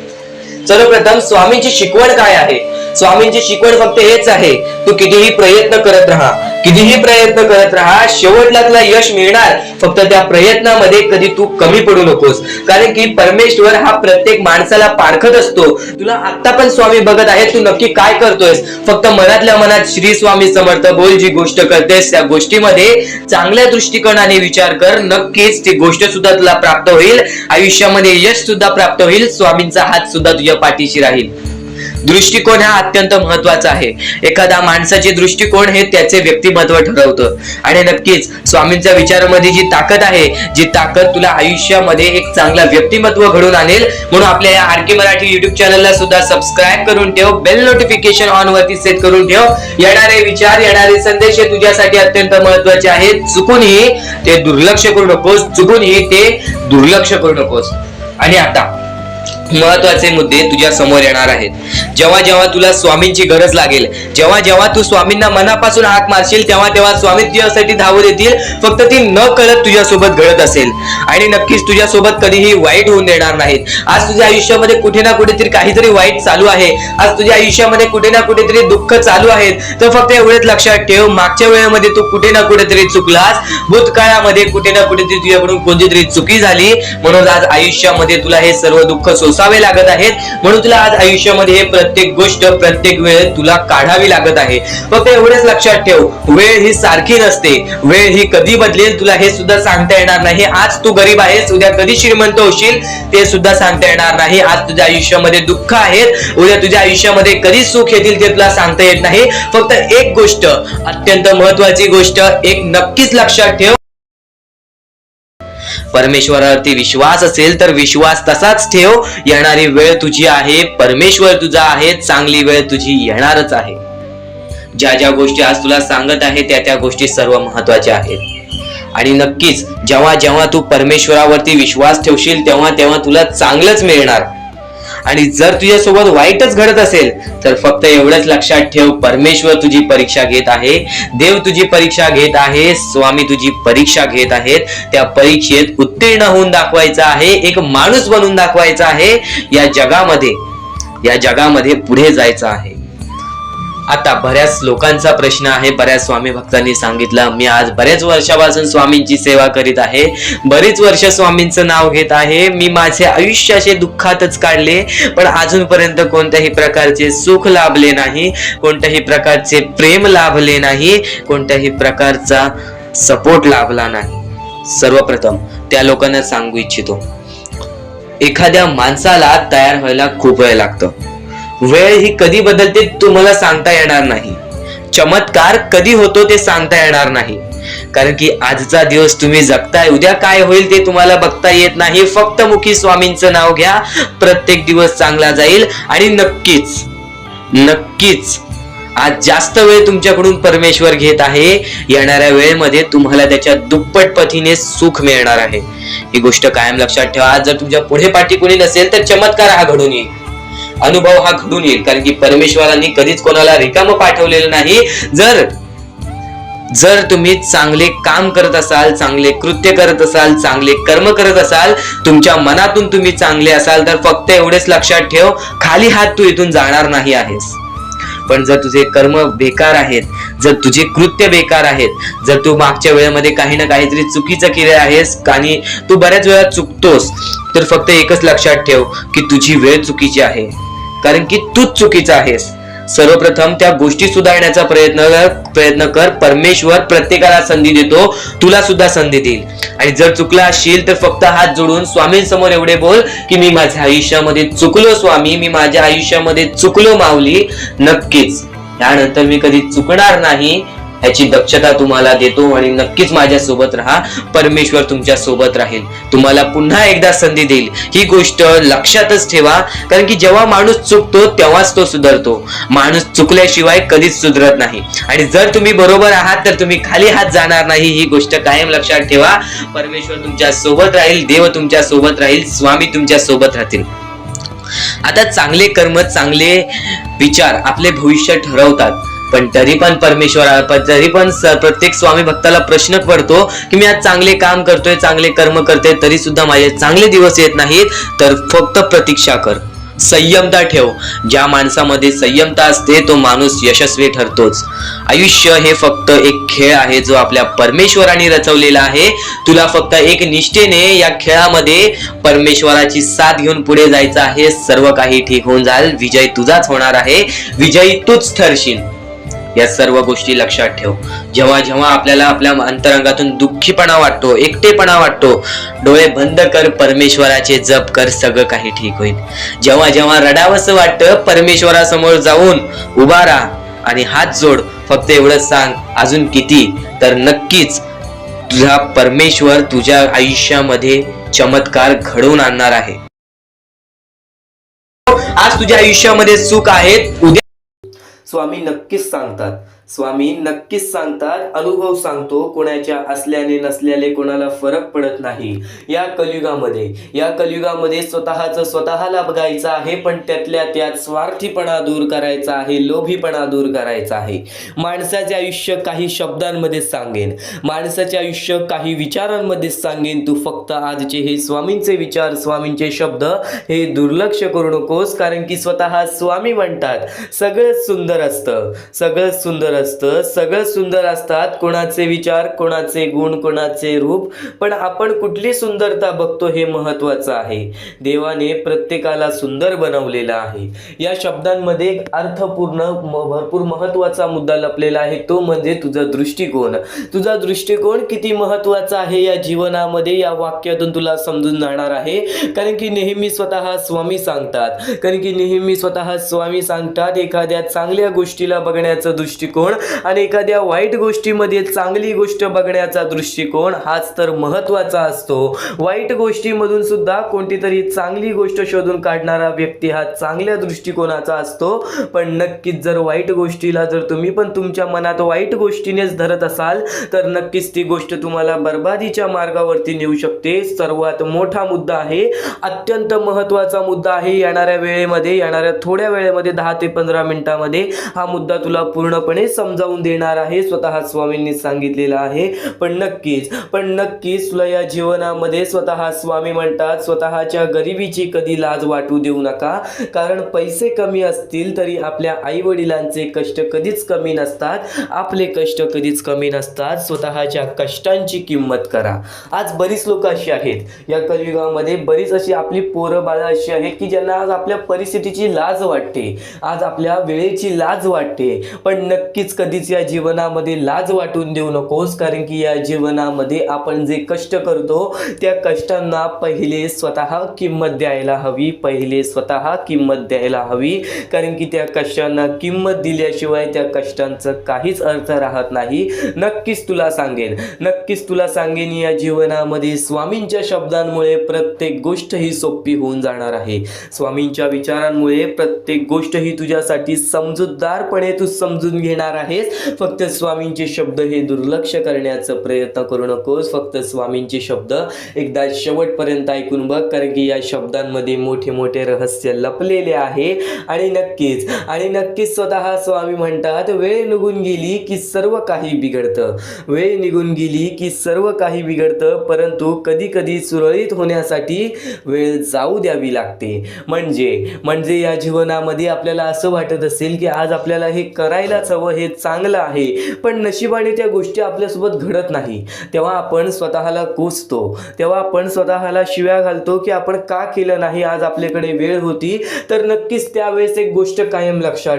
सर्वप्रथम स्वामींची शिकवण काय आहे? स्वामींची शिकवण फक्त हेच आहे, तू कितीही प्रयत्न करत राहा, कितीही प्रयत्न करत राहा, शेवटला तुला यश मिळणार. फक्त त्या प्रयत्नामध्ये कधी तू कमी पडू नकोस, कारण की परमेश्वर हा प्रत्येक माणसाला पारखत असतो. तुला आता पण स्वामी बघत आहे, तू नक्की काय करतोयस. फक्त मनातल्या मनात श्री स्वामी समर्थ बोल, जी गोष्ट करतेस त्या गोष्टीमध्ये चांगल्या दृष्टिकोनाने विचार कर, नक्कीच ती गोष्ट सुद्धा तुला प्राप्त होईल, आयुष्यामध्ये यश सुद्धा प्राप्त होईल, स्वामींचा हात सुद्धा तुझ्या पाठीशी राहील. दृष्टिकोन हा अत्यंत महत्वाचा आहे. एखादा माणसाचे दृष्टिकोन हे त्याचे व्यक्तिमत्व ठरवतं आणि नक्कीच स्वामींच्या विचारामध्ये जी ताकद आहे, जी ताकद तुला आयुष्यामध्ये एक चांगला व्यक्तिमत्व घडून आणेल. म्हणून आपल्या या आर के मराठी युट्यूब चॅनलला सुद्धा सबस्क्राईब करून ठेव, बेल नोटिफिकेशन ऑन वरती सेट करून ठेव. येणारे विचार, येणारे संदेश हे तुझ्यासाठी अत्यंत महत्वाचे आहेत. चुकूनही ते दुर्लक्ष करू नकोस, चुकूनही ते दुर्लक्ष करू नकोस. आणि आता महत्वाचे मुद्दे तुझ्या समोर येणार आहेत. जेव्हा जेव्हा तुला स्वामींची गरज लागेल, जेव्हा जेव्हा तू स्वामींना मनापासून हाक मारशील, तेव्हा तेव्हा स्वामी तुझ्यासाठी धावत येतील. फक्त ती न कळत तुझ्यासोबत घडत असेल आणि नक्कीच तुझ्यासोबत कधीही वाईट होऊन देणार नाहीत. आज तुझ्या आयुष्यामध्ये कुठे ना कुठेतरी काहीतरी वाईट चालू आहे, आज तुझ्या आयुष्यामध्ये कुठे ना कुठेतरी दुःख चालू आहेत, तर फक्त एवढेच लक्षात ठेव, मागच्या वेळेमध्ये तू कुठे ना कुठेतरी चुकलास, भूतकाळामध्ये कुठे ना कुठेतरी तुझ्याकडून कोणतीतरी चुकी झाली, म्हणून आज आयुष्यामध्ये तुला हे सर्व दुःख सोसावे लागत आहेत. म्हणून तुला आज आयुष्यामध्ये हे प्रत्येक गोष्ट, प्रत्येक वेळ तुला काढावी लागत आहे. फक्त एवढेच लक्षात ठेव, वेळ ही सारखी नसते, वेळ ही कधी बदलेल तुला हे सुद्धा सांगता येणार नाही. आज तू गरीब आहेस, उद्या कधी श्रीमंत होशील ते सुद्धा सांगता येणार नाही. आज तुझ्या आयुष्यामध्ये दुःख आहेत, उद्या तुझ्या आयुष्यामध्ये कधी सुख येतील ते तुला सांगता येत नाही. फक्त एक गोष्ट, अत्यंत महत्वाची गोष्ट एक नक्कीच लक्षात ठेव, परमेश्वरावरती विश्वास असेल तर विश्वास तसाच ठेव. येणारी वेळ तुझी आहे, परमेश्वर तुझा आहे, चांगली वेळ तुझी येणारच आहे. ज्या ज्या गोष्टी आज तुला सांगत आहे त्या गोष्टी सर्व महत्वाच्या आहेत. आणि नक्कीच जेव्हा जेव्हा तू परमेश्वरावरती विश्वास ठेवशील तेव्हा तेव्हा तुला चांगलंच मिळणार. आणि जर तुझ्यासोबत वाईटच घडत असेल तर फक्त एवढंच लक्षात ठेव, परमेश्वर तुझी परीक्षा घेत आहे, देव तुझी परीक्षा घेत आहे, स्वामी तुझी परीक्षा घेत आहेत. त्या परीक्षेत उत्तीर्ण होऊन दाखवायचं आहे, एक माणूस बनून दाखवायचा आहे, या जगामध्ये पुढे जायचं आहे. आता बऱ्याच लोकांचा प्रश्न आहे, बऱ्याच स्वामी भक्तांनी सांगितलं, मी आज बऱ्याच वर्षापासून स्वामींची सेवा करीत आहे, बरीच वर्ष स्वामींचं नाव घेत आहे, मी माझे आयुष्य असे दुःखातच काढले, पण अजूनपर्यंत कोणत्याही प्रकारचे सुख लाभले नाही, कोणत्याही प्रकारचे प्रेम लाभले नाही, कोणत्याही प्रकारचा सपोर्ट लाभला नाही. सर्वप्रथम त्या लोकांना सांगू इच्छितो, एखाद्या माणसाला तयार व्हायला खूप वेळ लागतो. वेळ ही कधी बदलते तुम्हाला सांगता येणार नाही, चमत्कार कधी होतो ते सांगता येणार नाही, कारण की आजचा दिवस तुम्ही जगताय, उद्या काय होईल ते तुम्हाला बघता येत नाही. फक्त मुखी स्वामींचं नाव घ्या, प्रत्येक दिवस चांगला जाईल. आणि नक्कीच नक्कीच आज जास्त वेळ तुमच्याकडून परमेश्वर घेत आहे, येणाऱ्या वेळेमध्ये तुम्हाला त्याच्या दुप्पट पटीने सुख मिळणार आहे. ही गोष्ट कायम लक्षात ठेवा. आज जर तुमच्या पुढे पाठी कोणी नसेल तर चमत्कार हा घडून येईल, अनुभव हा घडून येईल, कारण की परमेश्वरांनी कधीच कोणाला रिकाम पाठवलेलं नाही. जर जर तुम्ही चांगले काम करत असाल, चांगले कृत्य करत असाल, चांगले कर्म करत असाल, तुमच्या मनातून तुम्ही चांगले असाल, तर फक्त एवढेच लक्षात ठेव, खाली हात तू इथून जाणार नाही आहेस. पण जर तुझे कर्म बेकार आहेत, जर तुझे कृत्य बेकार आहेत, जर तू मागच्या वेळेमध्ये काही ना काहीतरी चुकीचं केले आहेस आणि तू बऱ्याच वेळा चुकतोस, तर फक्त एकच लक्षात ठेव की तुझी वेळ चुकीची आहे, कारण की तूच चुकीचा आहेस. सर्वप्रथम त्या गोष्टी सुधारण्याचा प्रयत्न कर. परमेश्वर प्रत्येकाला संधी देतो, तुला सुद्धा संधी देईल. आणि जर चुकला असशील तर फक्त हात जोडून स्वामींसमोर एवढे बोल की मी माझ्या आयुष्यामध्ये चुकलो स्वामी, मी माझ्या आयुष्यामध्ये चुकलो माऊली. नक्कीच यानंतर मी कधी चुकणार नाही याची दक्षता तुम्हाला देतो आणि नक्कीच माझ्या सोबत राहा. परमेश्वर तुमच्या सोबत राहील, तुम्हाला पुन्हा एकदा संधी देईल. ही गोष्ट लक्षातच ठेवा, कारण की जेव्हा माणूस चुकतो तेव्हाच तो सुधारतो. माणूस चुकल्याशिवाय कधीच सुधरत नाही. आणि जर तुम्ही बरोबर आहात तर तुम्ही खाली हात जाणार नाही, ही गोष्ट कायम लक्षात ठेवा. परमेश्वर तुमच्या सोबत राहील, देव तुमच्या सोबत राहील, स्वामी तुमच्या सोबत राहतील. आता चांगले कर्म, चांगले विचार आपले भविष्य ठरवतात. पण तरी पण प्रत्येक स्वामी भक्ताला प्रश्न पडतो की मी आज चांगले काम करतोय, चांगले कर्म करतोय, तरी सुद्धा माझे चांगले दिवस येत नाहीत. तर फक्त प्रतीक्षा कर, संयमता ठेव. ज्या माणसामध्ये संयमता असते तो माणूस यशस्वी ठरतोच. आयुष्य हे फक्त एक खेळ आहे जो आपल्या परमेश्वराने रचवलेला आहे. तुला फक्त एक निष्ठेने या खेळामध्ये परमेश्वराची साथ घेऊन पुढे जायचं आहे. सर्व काही ठीक होऊन जाईल. विजय तुझाच होणार आहे, विजयी तूच ठरशील. या सर्व गोष्टी लक्षात ठेव. जेव्हा जेव्हा आपल्याला आपल्या अंतरंगातून दुःखीपणा वाटतो, एकटेपणा वाटतो, डोळे बंद कर, परमेश्वराचे जप कर, सगळं काही ठीक होईल. जेव्हा जेव्हा रडावंसं वाटतं, परमेश्वरासमोर जाऊन उभा राहा आणि हात जोड. फक्त एवढंच सांग, अजून किती, तर नक्कीच तुझा परमेश्वर तुझ्या आयुष्यामध्ये चमत्कार घडवून आणणार आहे. आज तुझ्या आयुष्यामध्ये सुख आहेत, उद्या स्वामी नक्कीच सांगतात, स्वामी नक्कीच सांगतात. अनुभव सांगतो, कोणाच्या असल्याने नसल्याने कोणाला फरक पडत नाही. या कलियुगामध्ये स्वतःला बघायचं आहे, पण त्यातल्या त्यात स्वार्थीपणा दूर करायचा आहे, लोभीपणा दूर करायचा आहे. माणसाचे आयुष्य काही शब्दांमध्ये सांगेन, माणसाचे आयुष्य काही विचारांमध्ये सांगेन. तू फक्त आजचे हे स्वामींचे विचार, स्वामींचे शब्द हे दुर्लक्ष करू नकोस, कारण की स्वतः स्वामी म्हणतात सगळंच सुंदर असतं, सगळंच सुंदर असतात. कोणाचे विचार, कोणाचे गुण, कोणाचे रूप, पण आपण कुठली सुंदरता बघतो हे महत्वाचं आहे. देवाने प्रत्येकाला सुंदर बनवलेला आहे. या शब्दांमध्ये एक अर्थपूर्ण भरपूर महत्वाचा मुद्दा लपलेला आहे, तो म्हणजे तुझा दृष्टिकोन. तुझा दृष्टिकोन किती महत्वाचा आहे या जीवनामध्ये, या वाक्यातून तुला समजून जाणार आहे. कारण की नेहमी स्वतः स्वामी सांगतात, एखाद्या चांगल्या गोष्टीला बघण्याचा दृष्टिकोन आणि एखाद्या वाईट गोष्टीमध्ये चांगली गोष्ट बघण्याचा दृष्टिकोन हाच तर महत्वाचा असतो. वाईट गोष्टीमधून सुद्धा कोणती तरी चांगली गोष्ट शोधून काढणारा व्यक्ती हा चांगल्या दृष्टिकोनाचा असतो. पण नक्कीच जर वाईट गोष्टीला जर तुम्ही पण तुमच्या मनात वाईट गोष्टीनेच धरत असाल तर नक्कीच ती गोष्ट तुम्हाला बर्बादीच्या मार्गावरती नेऊ शकते. सर्वात मोठा मुद्दा आहे, अत्यंत महत्वाचा मुद्दा आहे. येणाऱ्या थोड्या वेळेमध्ये 10 ते 15 मिनिटांमध्ये हा मुद्दा तुला पूर्णपणे समजावून देणार आहे, स्वतः स्वामींनी सांगितलेला आहे. पण नक्कीच तुला या जीवनामध्ये स्वतः स्वामी म्हणतात, स्वतःच्या गरिबीची कधी लाज वाटू देऊ नका. कारण पैसे कमी असतील तरी आपल्या आई वडिलांचे कष्ट कधीच कमी नसतात, आपले कष्ट कधीच कमी नसतात. स्वतःच्या कष्टांची किंमत करा. आज बरीच लोक अशी आहेत या कलियुगामध्ये, बरीच अशी आपली पोरं बाळं अशी आहेत की ज्यांना आज आपल्या परिस्थितीची लाज वाटते, आज आपल्या वेळेची लाज वाटते. पण नक्कीच कधीच या जीवनामध्ये लाज वाटून देऊ नकोस, कारण की या जीवनामध्ये आपण जे कष्ट करतो त्या कष्टांना पहिले स्वतः किंमत द्यायला हवी. कारण की त्या कष्टांना किंमत दिल्याशिवाय त्या कष्टांचा काहीच अर्थ राहत नाही. नक्कीच तुला सांगेन या जीवनामध्ये स्वामींच्या शब्दांमुळे प्रत्येक गोष्ट ही सोपी होऊन जाणार आहे. स्वामींच्या विचारांमुळे प्रत्येक गोष्ट ही तुझ्यासाठी समजूतदारपणे तू समजून घेणार आहेस, फक्त स्वामींचे शब्द हे दुर्लक्ष करण्याचा प्रयत्न करू नकोस. फक्त स्वामींचे शब्द एकदा शेवटपर्यंत ऐकून बघ, कारण की या शब्दांमध्ये मोठे मोठे रहस्य लपलेले आहे. आणि नक्कीच स्वतः स्वामी म्हणतात, वेळ निघून गेली की सर्व काही बिघडतं. वेळ निघून गेली की सर्व काही बिघडतं, परंतु कधी कधी सुरळीत होण्यासाठी वेळ जाऊ द्यावी लागते. म्हणजे या जीवनामध्ये आपल्याला असं वाटत असेल की आज आपल्याला हे करायलाच हवं, हे चांगलं आहे, पण नशिबाने त्या गोष्टी आपल्यासोबत घडत नाही. तेव्हा आपण स्वतःला कोसतो, तेव्हा आपण स्वतःला शिव्या घालतो की आपण का केलं नाही, आज आपल्याकडे वेळ होती. तर नक्कीच त्यावेळेस एक गोष्ट कायम लक्षात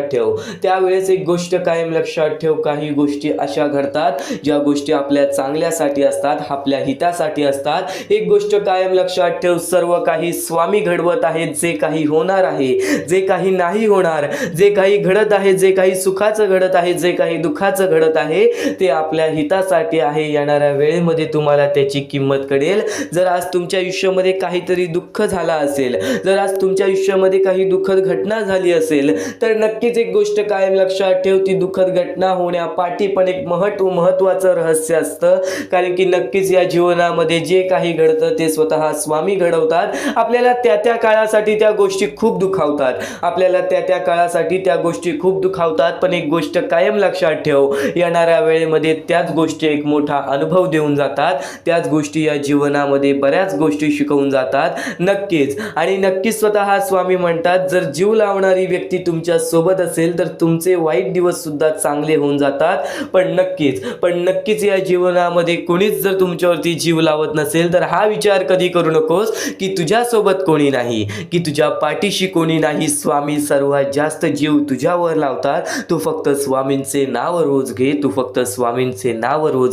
ठेव, काही गोष्टी अशा घडतात ज्या गोष्टी आपल्या चांगल्यासाठी असतात, आपल्या हितासाठी असतात. एक गोष्ट कायम लक्षात ठेव, सर्व काही स्वामी घडवत आहेत. जे काही होणार आहे, जे काही नाही होणार, जे काही घडत आहे, जे काही सुखाचं घडत आहे, जे काही दुःखाचं घडत आहे, ते आपल्या हितासाठी आहे. येणाऱ्या वेळेमध्ये तुम्हाला त्याची किंमत कळेल. जर आज तुमच्या आयुष्यामध्ये काहीतरी दुःख झाला असेल, जर आज तुमच्या आयुष्यामध्ये काही दुःखद घटना झाली असेल, तर नक्कीच एक गोष्ट कायम लक्षात ठेव, ती दुःखद घटना होण्यापाठी पण एक महत्त्वाचं रहस्य असतं. कारण की नक्कीच या जीवनामध्ये जे काही घडतं ते स्वतः स्वामी घडवतात. आपल्याला त्या काळासाठी त्या गोष्टी खूप दुखावतात, पण एक गोष्ट कायम लक्षात ठेव, येणाऱ्या वेळेमध्ये त्याच गोष्टी एक मोठा अनुभव देऊन जातात. त्याच गोष्टी या जीवनामध्ये बऱ्याच गोष्टी शिकवून जातात. नक्कीच स्वतः स्वामी म्हणतात, जर जीव लावणारी व्यक्ती तुमच्या सोबत असेल तर तुमचे वाईट दिवस सुद्धा चांगले होऊन जातात. पण नक्कीच या जीवनामध्ये कोणीच जर तुमच्यावरती जीव लावत नसेल तर हा विचार कधी करू नकोस की तुझ्यासोबत कोणी नाही, की तुझ्या पाठीशी कोणी नाही. स्वामी सर्वात जास्त जीव तुझ्यावर लावतात. तू फक्त स्वामींचे नाव रोज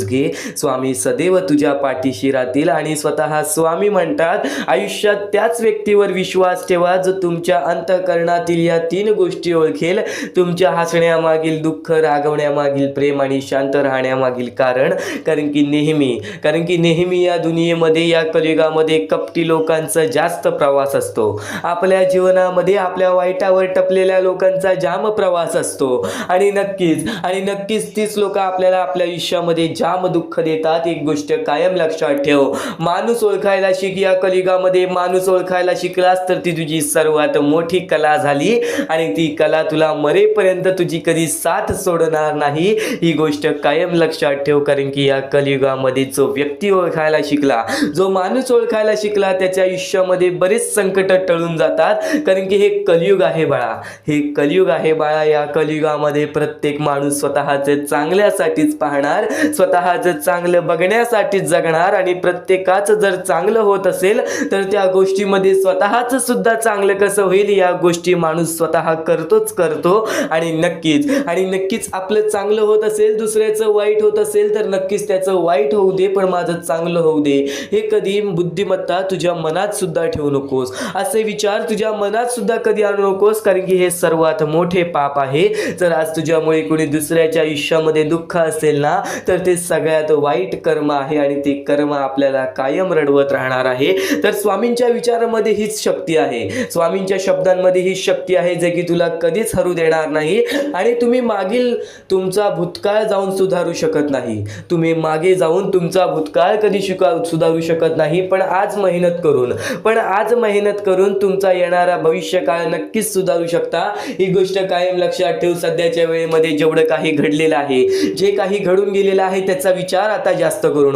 घे. स्वामी सदैव तुझ्या पाठीशी राहतील. आणि स्वतः स्वामी म्हणतात, आयुष्यात त्याच व्यक्तीवर विश्वास ठेवा जो तुमच्या अंतःकरणातील या 3 गोष्टी ओळखेल. तुमच्या हसण्यामागील दुःख, रागवण्यामागील प्रेम आणि शांत राहण्यामागील कारण की नेहमी या दुनियेमध्ये, या कलियुगामध्ये कपटी लोकांचा जास्त प्रवास असतो. आपल्या जीवनामध्ये आपल्या वाईटावर टपलेल्या लोकांचा जाम प्रवास असतो. आणि नक्कीच तीच लोक आपल्याला आपल्या आयुष्यामध्ये जाम दुःख देतात. एक गोष्ट कायम लक्षात ठेव, माणूस ओळखायला शिक. या कलियुगामध्ये माणूस ओळखायला शिकलास तर ती तुझी सर्वात मोठी कला झाली. आणि ती कला तुला मरेपर्यंत तुझी कधी साथ सोडणार नाही. ही गोष्ट कायम लक्षात ठेव. कारण की या कलियुगामध्ये जो व्यक्ती ओळखायला शिकला, जो माणूस ओळखायला शिकला, त्याच्या आयुष्यामध्ये बरेच संकट टळून जातात. कारण की हे कलियुग आहे बाळा. या कलियुगामध्ये प्रत्येक माणूस स्वतःचे चांगल्यासाठीच पाहणार, स्वतःचं चांगलं बघण्यासाठी जगणार. आणि प्रत्येकाचं जर चांगलं होत असेल तर त्या गोष्टीमध्ये स्वतःचं सुद्धा चांगलं कसं होईल या गोष्टी माणूस स्वतः करतो. आणि नक्कीच आपलं चांगलं होत असेल, दुसऱ्याचं वाईट होत असेल तर नक्कीच त्याचं वाईट होऊ दे, पण माझं चांगलं होऊ दे. हे कधी बुद्धिमत्ता तुझ्या मनात सुद्धा ठेवू नकोस. असे विचार तुझ्या मनात सुद्धा कधी आणू नकोस. कारण की हे सर्वात मोठे पाप आहे. जर आज तुझ्यामुळे कोणी दुसऱ्याच्या आयुष्यामध्ये दुःख असेल ना, तर ते सगळ्यात वाईट कर्म आहे. आणि ते कर्म आपल्याला कायम रडवत राहणार आहे. तर स्वामींच्या विचारामध्ये हीच शक्ती आहे, स्वामींच्या शब्दांमध्ये हीच शक्ती आहे, जे की तुला कधीच हरू देणार नाही. आणि तुम्ही मागील तुमचा भूतकाळ जाऊन सुधारू शकत नाही. तुम्ही मागे जाऊन तुमचा भूतकाळ कधी सुधारू शकत नाही. पण आज मेहनत करून तुमचा येणारा भविष्यकाळ नक्कीच सुधारू शकता. ही गोष्ट कायम लक्षात ठेव. सध्याच्या वेळेमध्ये जेवढं काही घडलेलं आहे, जे काही घडून गेलेलं आहे, त्याचा विचार आता जास्त करू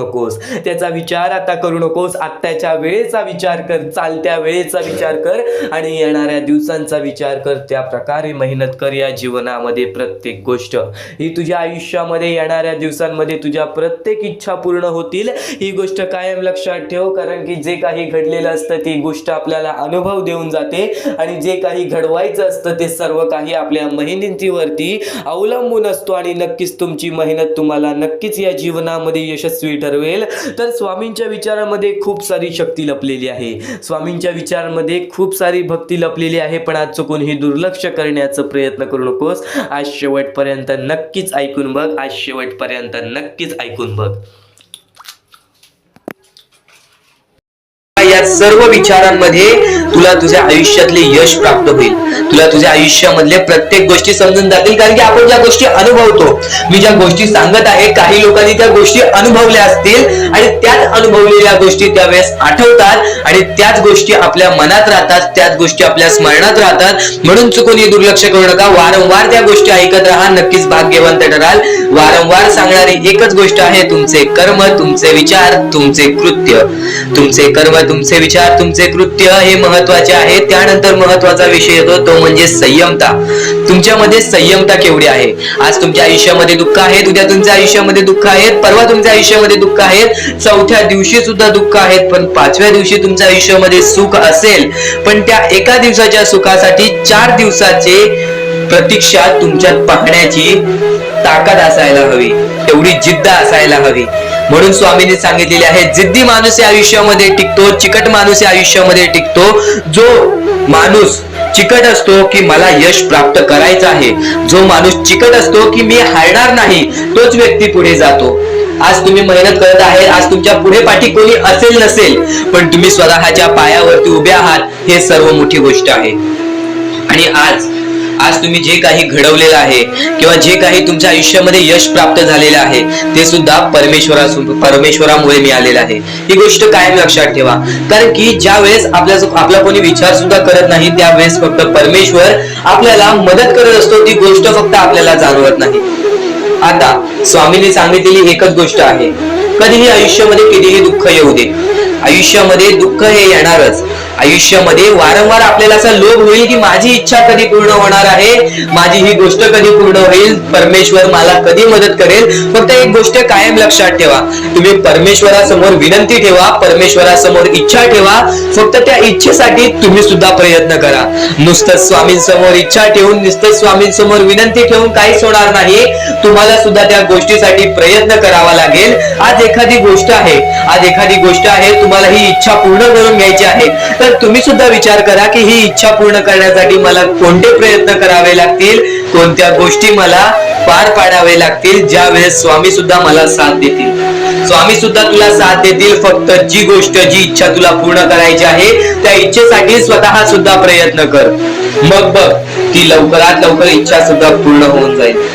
नकोस. आत्ताच्या वेळेचा विचार कर, चालत्या वेळेचा विचार कर आणि येणाऱ्या दिवसांचा विचार कर. त्या प्रकारे मेहनत कर. या जीवनामध्ये प्रत्येक गोष्ट ही तुझ्या आयुष्यामध्ये येणाऱ्या दिवसांमध्ये तुझ्या प्रत्येक इच्छा पूर्ण होतील. ही गोष्ट कायम लक्षात ठेव. कारण की जे काही घडलेलं असतं ती गोष्ट आपल्याला अनुभव देऊन जाते. आणि जे काही घडवायचं असतं ते सर्व काही आपल्या मेहनतीवरती अवलंबून असतो. आणि नक्कीच तुमची मेहनत तुम्हाला नक्कीच या जीवनामध्ये यशस्वी ठरवेल. तर स्वामींच्या विचारामध्ये खूप सारी शक्ती लपलेली आहे, स्वामींच्या विचारामध्ये खूप सारी भक्ती लपलेली आहे. पण आज चुकून ही दुर्लक्ष करण्याचा प्रयत्न करू नकोस. आज शेवटपर्यंत नक्कीच ऐकून बघ. या सर्व विचारांमध्ये तुला तुझ्या आयुष्यातले यश प्राप्त होईल. तुला तुझ्या आयुष्यामधले प्रत्येक गोष्टी समजून जातील, कारण की आपण ज्या गोष्टी अनुभवतो, मी ज्या गोष्टी सांगत आहे, काही लोकांनी त्या गोष्टी अनुभवल्या असतील आणि त्याच अनुभवलेल्या गोष्टी त्यावेळेस आठवतात आणि त्याच गोष्टी आपल्या मनात राहतात, त्याच गोष्टी आपल्या स्मरणात राहतात. म्हणून चुकून दुर्लक्ष करू नका. वारंवार त्या गोष्टी ऐकत राहा, नक्कीच भाग्यवंत ठराल. वारंवार सांगणारी एकच गोष्ट आहे, तुमचे कर्म, तुमचे विचार, तुमचे कृत्य. तुमचे कर्म, तुमचे विचार, तुमचे कृत्य हे महत्वाचे आहे. त्यानंतर महत्वाचा विषय येतो तो म्हणजे संयमता. तुमच्यामध्ये संयमता केवढी आहे? आज तुमच्या आयुष्यामध्ये दुःख आहे, उद्या तुमच्या आयुष्यामध्ये दुःख आहेत, परवा तुमच्या आयुष्यामध्ये दुःख आहेत, चौथ्या दिवशी सुद्धा दुःख आहेत, पण पाचव्या दिवशी तुमच्या आयुष्यामध्ये सुख असेल. पण त्या एका दिवसाच्या सुखासाठी 4 दिवसाचे प्रतीक्षा तुमच्यात पाहण्याची ताकद असायला हवी, तेवढी जिद्द असायला हवी. म्हणून स्वामींनी सांगितलेले आहे, जिद्दी माणूस या आयुष्यामध्ये टिकतो, चिकट माणूस या आयुष्यामध्ये टिकतो. जो माणूस चिकट असतो की मला यश प्राप्त करायचं आहे, जो माणूस चिकट असतो की मी हारणार नाही, तोच व्यक्ती पुढे जातो. आज तुम्ही मेहनत करत आहे, आज तुमच्या पुढे पाठी कोणी असेल नसेल, पण तुम्ही स्वतःच्या पायावरती उभे आहात, हे सर्व मोठी गोष्ट आहे. आणि आज तुम्ही जे काही घडवलेलं आहे किंवा जे काही तुमच्या आयुष्यामध्ये यश प्राप्त झालेलं आहे, ते सुद्धा परमेश्वरामुळे मिळालेलं आहे. ही गोष्ट कायम लक्षात ठेवा, कारण की ज्या वेळेस आपला कोणी विचार सुद्धा करत नाही, त्यावेळेस फक्त परमेश्वर आपल्याला मदत करत असतो. ती गोष्ट फक्त आपल्याला जाणवत नाही. आता स्वामींनी सांगितलेली एकच गोष्ट आहे, कधीही आयुष्यामध्ये कितीही दुःख येऊ दे, आयुष्यामध्ये दुःख हे येणारच. आयुष्यामध्ये वारंवार आपल्याला असा लोभ होईल की माझी इच्छा कधी पूर्ण होणार आहे, माझी ही गोष्ट कधी पूर्ण होईल, परमेश्वर मला कधी मदत करेल. फक्त एक गोष्ट कायम लक्षात ठेवा, तुम्ही परमेश्वरासमोर विनंती ठेवा, परमेश्वरासमोर इच्छा ठेवा. फक्त त्या इच्छेसाठी तुम्ही सुद्धा प्रयत्न करा. नुसतं स्वामींसमोर इच्छा ठेवून, नुसतं स्वामींसमोर विनंती ठेवून काहीच होणार नाही. तुम्हाला सुद्धा त्या गोष्टीसाठी प्रयत्न करावा लागेल. आज एखादी गोष्ट आहे, तुम्हाला ही इच्छा पूर्ण करून घ्यायची आहे, तर तुम्ही सुद्धा विचार करा की ही इच्छा पूर्ण करण्यासाठी मला कोणते प्रयत्न करावे लागतील, कोणत्या गोष्टी मला पार पाडावे लागतील, ज्या वेळेस स्वामी सुद्धा मला साथ देतील. स्वामी सुद्धा तुला साथ देतील. फक्त जी गोष्ट, जी इच्छा तुला पूर्ण करायची आहे, त्या इच्छेसाठी स्वतः सुद्धा प्रयत्न कर. मग बघ ती लवकरात लवकर इच्छा सुद्धा पूर्ण होऊन जाईल.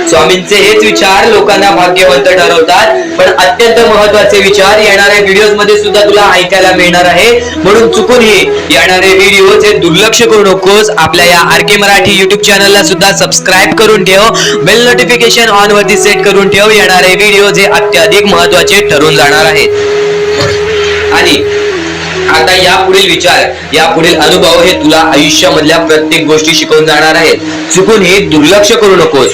स्वामींचे हेच विचार लोकांना भाग्यवंत ठरवतात. पण अत्यंत महत्वाचे विचार येणाऱ्या व्हिडिओज मध्ये सुद्धा तुला ऐकायला मिळणार आहे. म्हणून चुकूनही येणारे व्हिडिओ हे दुर्लक्ष करू नकोस. आपल्या या RK मराठी युट्यूब चॅनलला सुद्धा सबस्क्राईब करून ठेव, बेल नोटिफिकेशन ऑन वरती सेट करून ठेव. येणारे व्हिडिओ हे अत्याधिक महत्वाचे ठरून जाणार आहेत. आणि आता यापुढील विचार, यापुढील अनुभव हे तुला आयुष्यामधल्या प्रत्येक गोष्टी शिकवून जाणार आहेत. चुकून हे दुर्लक्ष करू नकोस.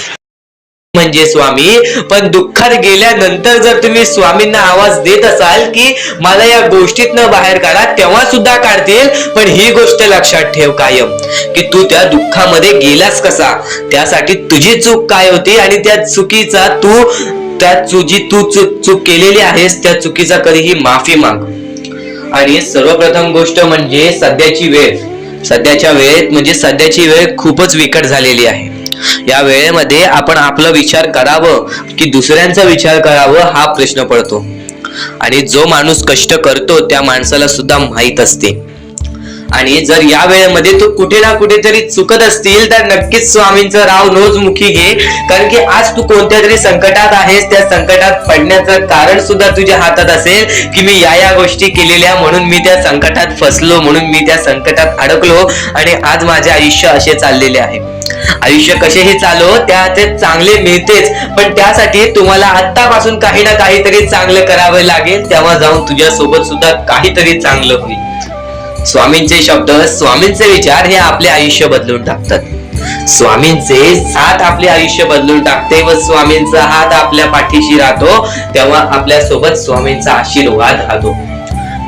म्हणजे स्वामी, पण दुःखात गेल्यानंतर जर तुम्ही स्वामींना आवाज देत असाल की मला या गोष्टीतनं बाहेर काढा, तेव्हा सुद्धा काढतील. पण ही गोष्ट लक्षात ठेव कायम की तू त्या दुःखामध्ये गेलास कसा, त्यासाठी तुझी चूक काय होती आणि त्या चुकीचा चूक केलेली आहेस, त्या चुकीचा कधीही माफी माग. आणि सर्वप्रथम गोष्ट म्हणजे सध्याची वेळ खूपच विकट झालेली आहे. या वेळेमध्ये आपण आपला विचार करावं की दुसऱ्यांचा विचार करावं, हा प्रश्न पडतो. आणि जो माणूस कष्ट करतो त्या माणसाला सुद्धा माहित असते. आणि जर या वेळेमध्ये तू कुठे ना कुठेतरी चुकत असतील तर नक्कीच स्वामींचं राव रोजमुखी घे. कारण की आज तू कोणत्या तरी संकटात आहेस, त्या संकटात पडण्याचं कारण सुद्धा तुझ्या हातात असेल की मी या गोष्टी केलेल्या, म्हणून मी त्या संकटात फसलो, म्हणून मी त्या संकटात अडकलो आणि आज माझे आयुष्य असे चाललेले आहे. आयुष्य कसेही चालो त्याचे चांगले मिळतेच, पण त्यासाठी तुम्हाला आत्तापासून काही ना काहीतरी चांगलं करावं लागेल. तेव्हा जाऊन तुझ्या सोबत सुद्धा काहीतरी चांगलं होईल. स्वामींचे शब्द, स्वामींचे विचार हे आपले आयुष्य बदलून टाकतात. स्वामींचे साथ आपले आयुष्य बदलून टाकते व स्वामींचा हात आपल्या पाठीशी राहतो, तेव्हा आपल्या सोबत स्वामींचा आशीर्वाद राहतो.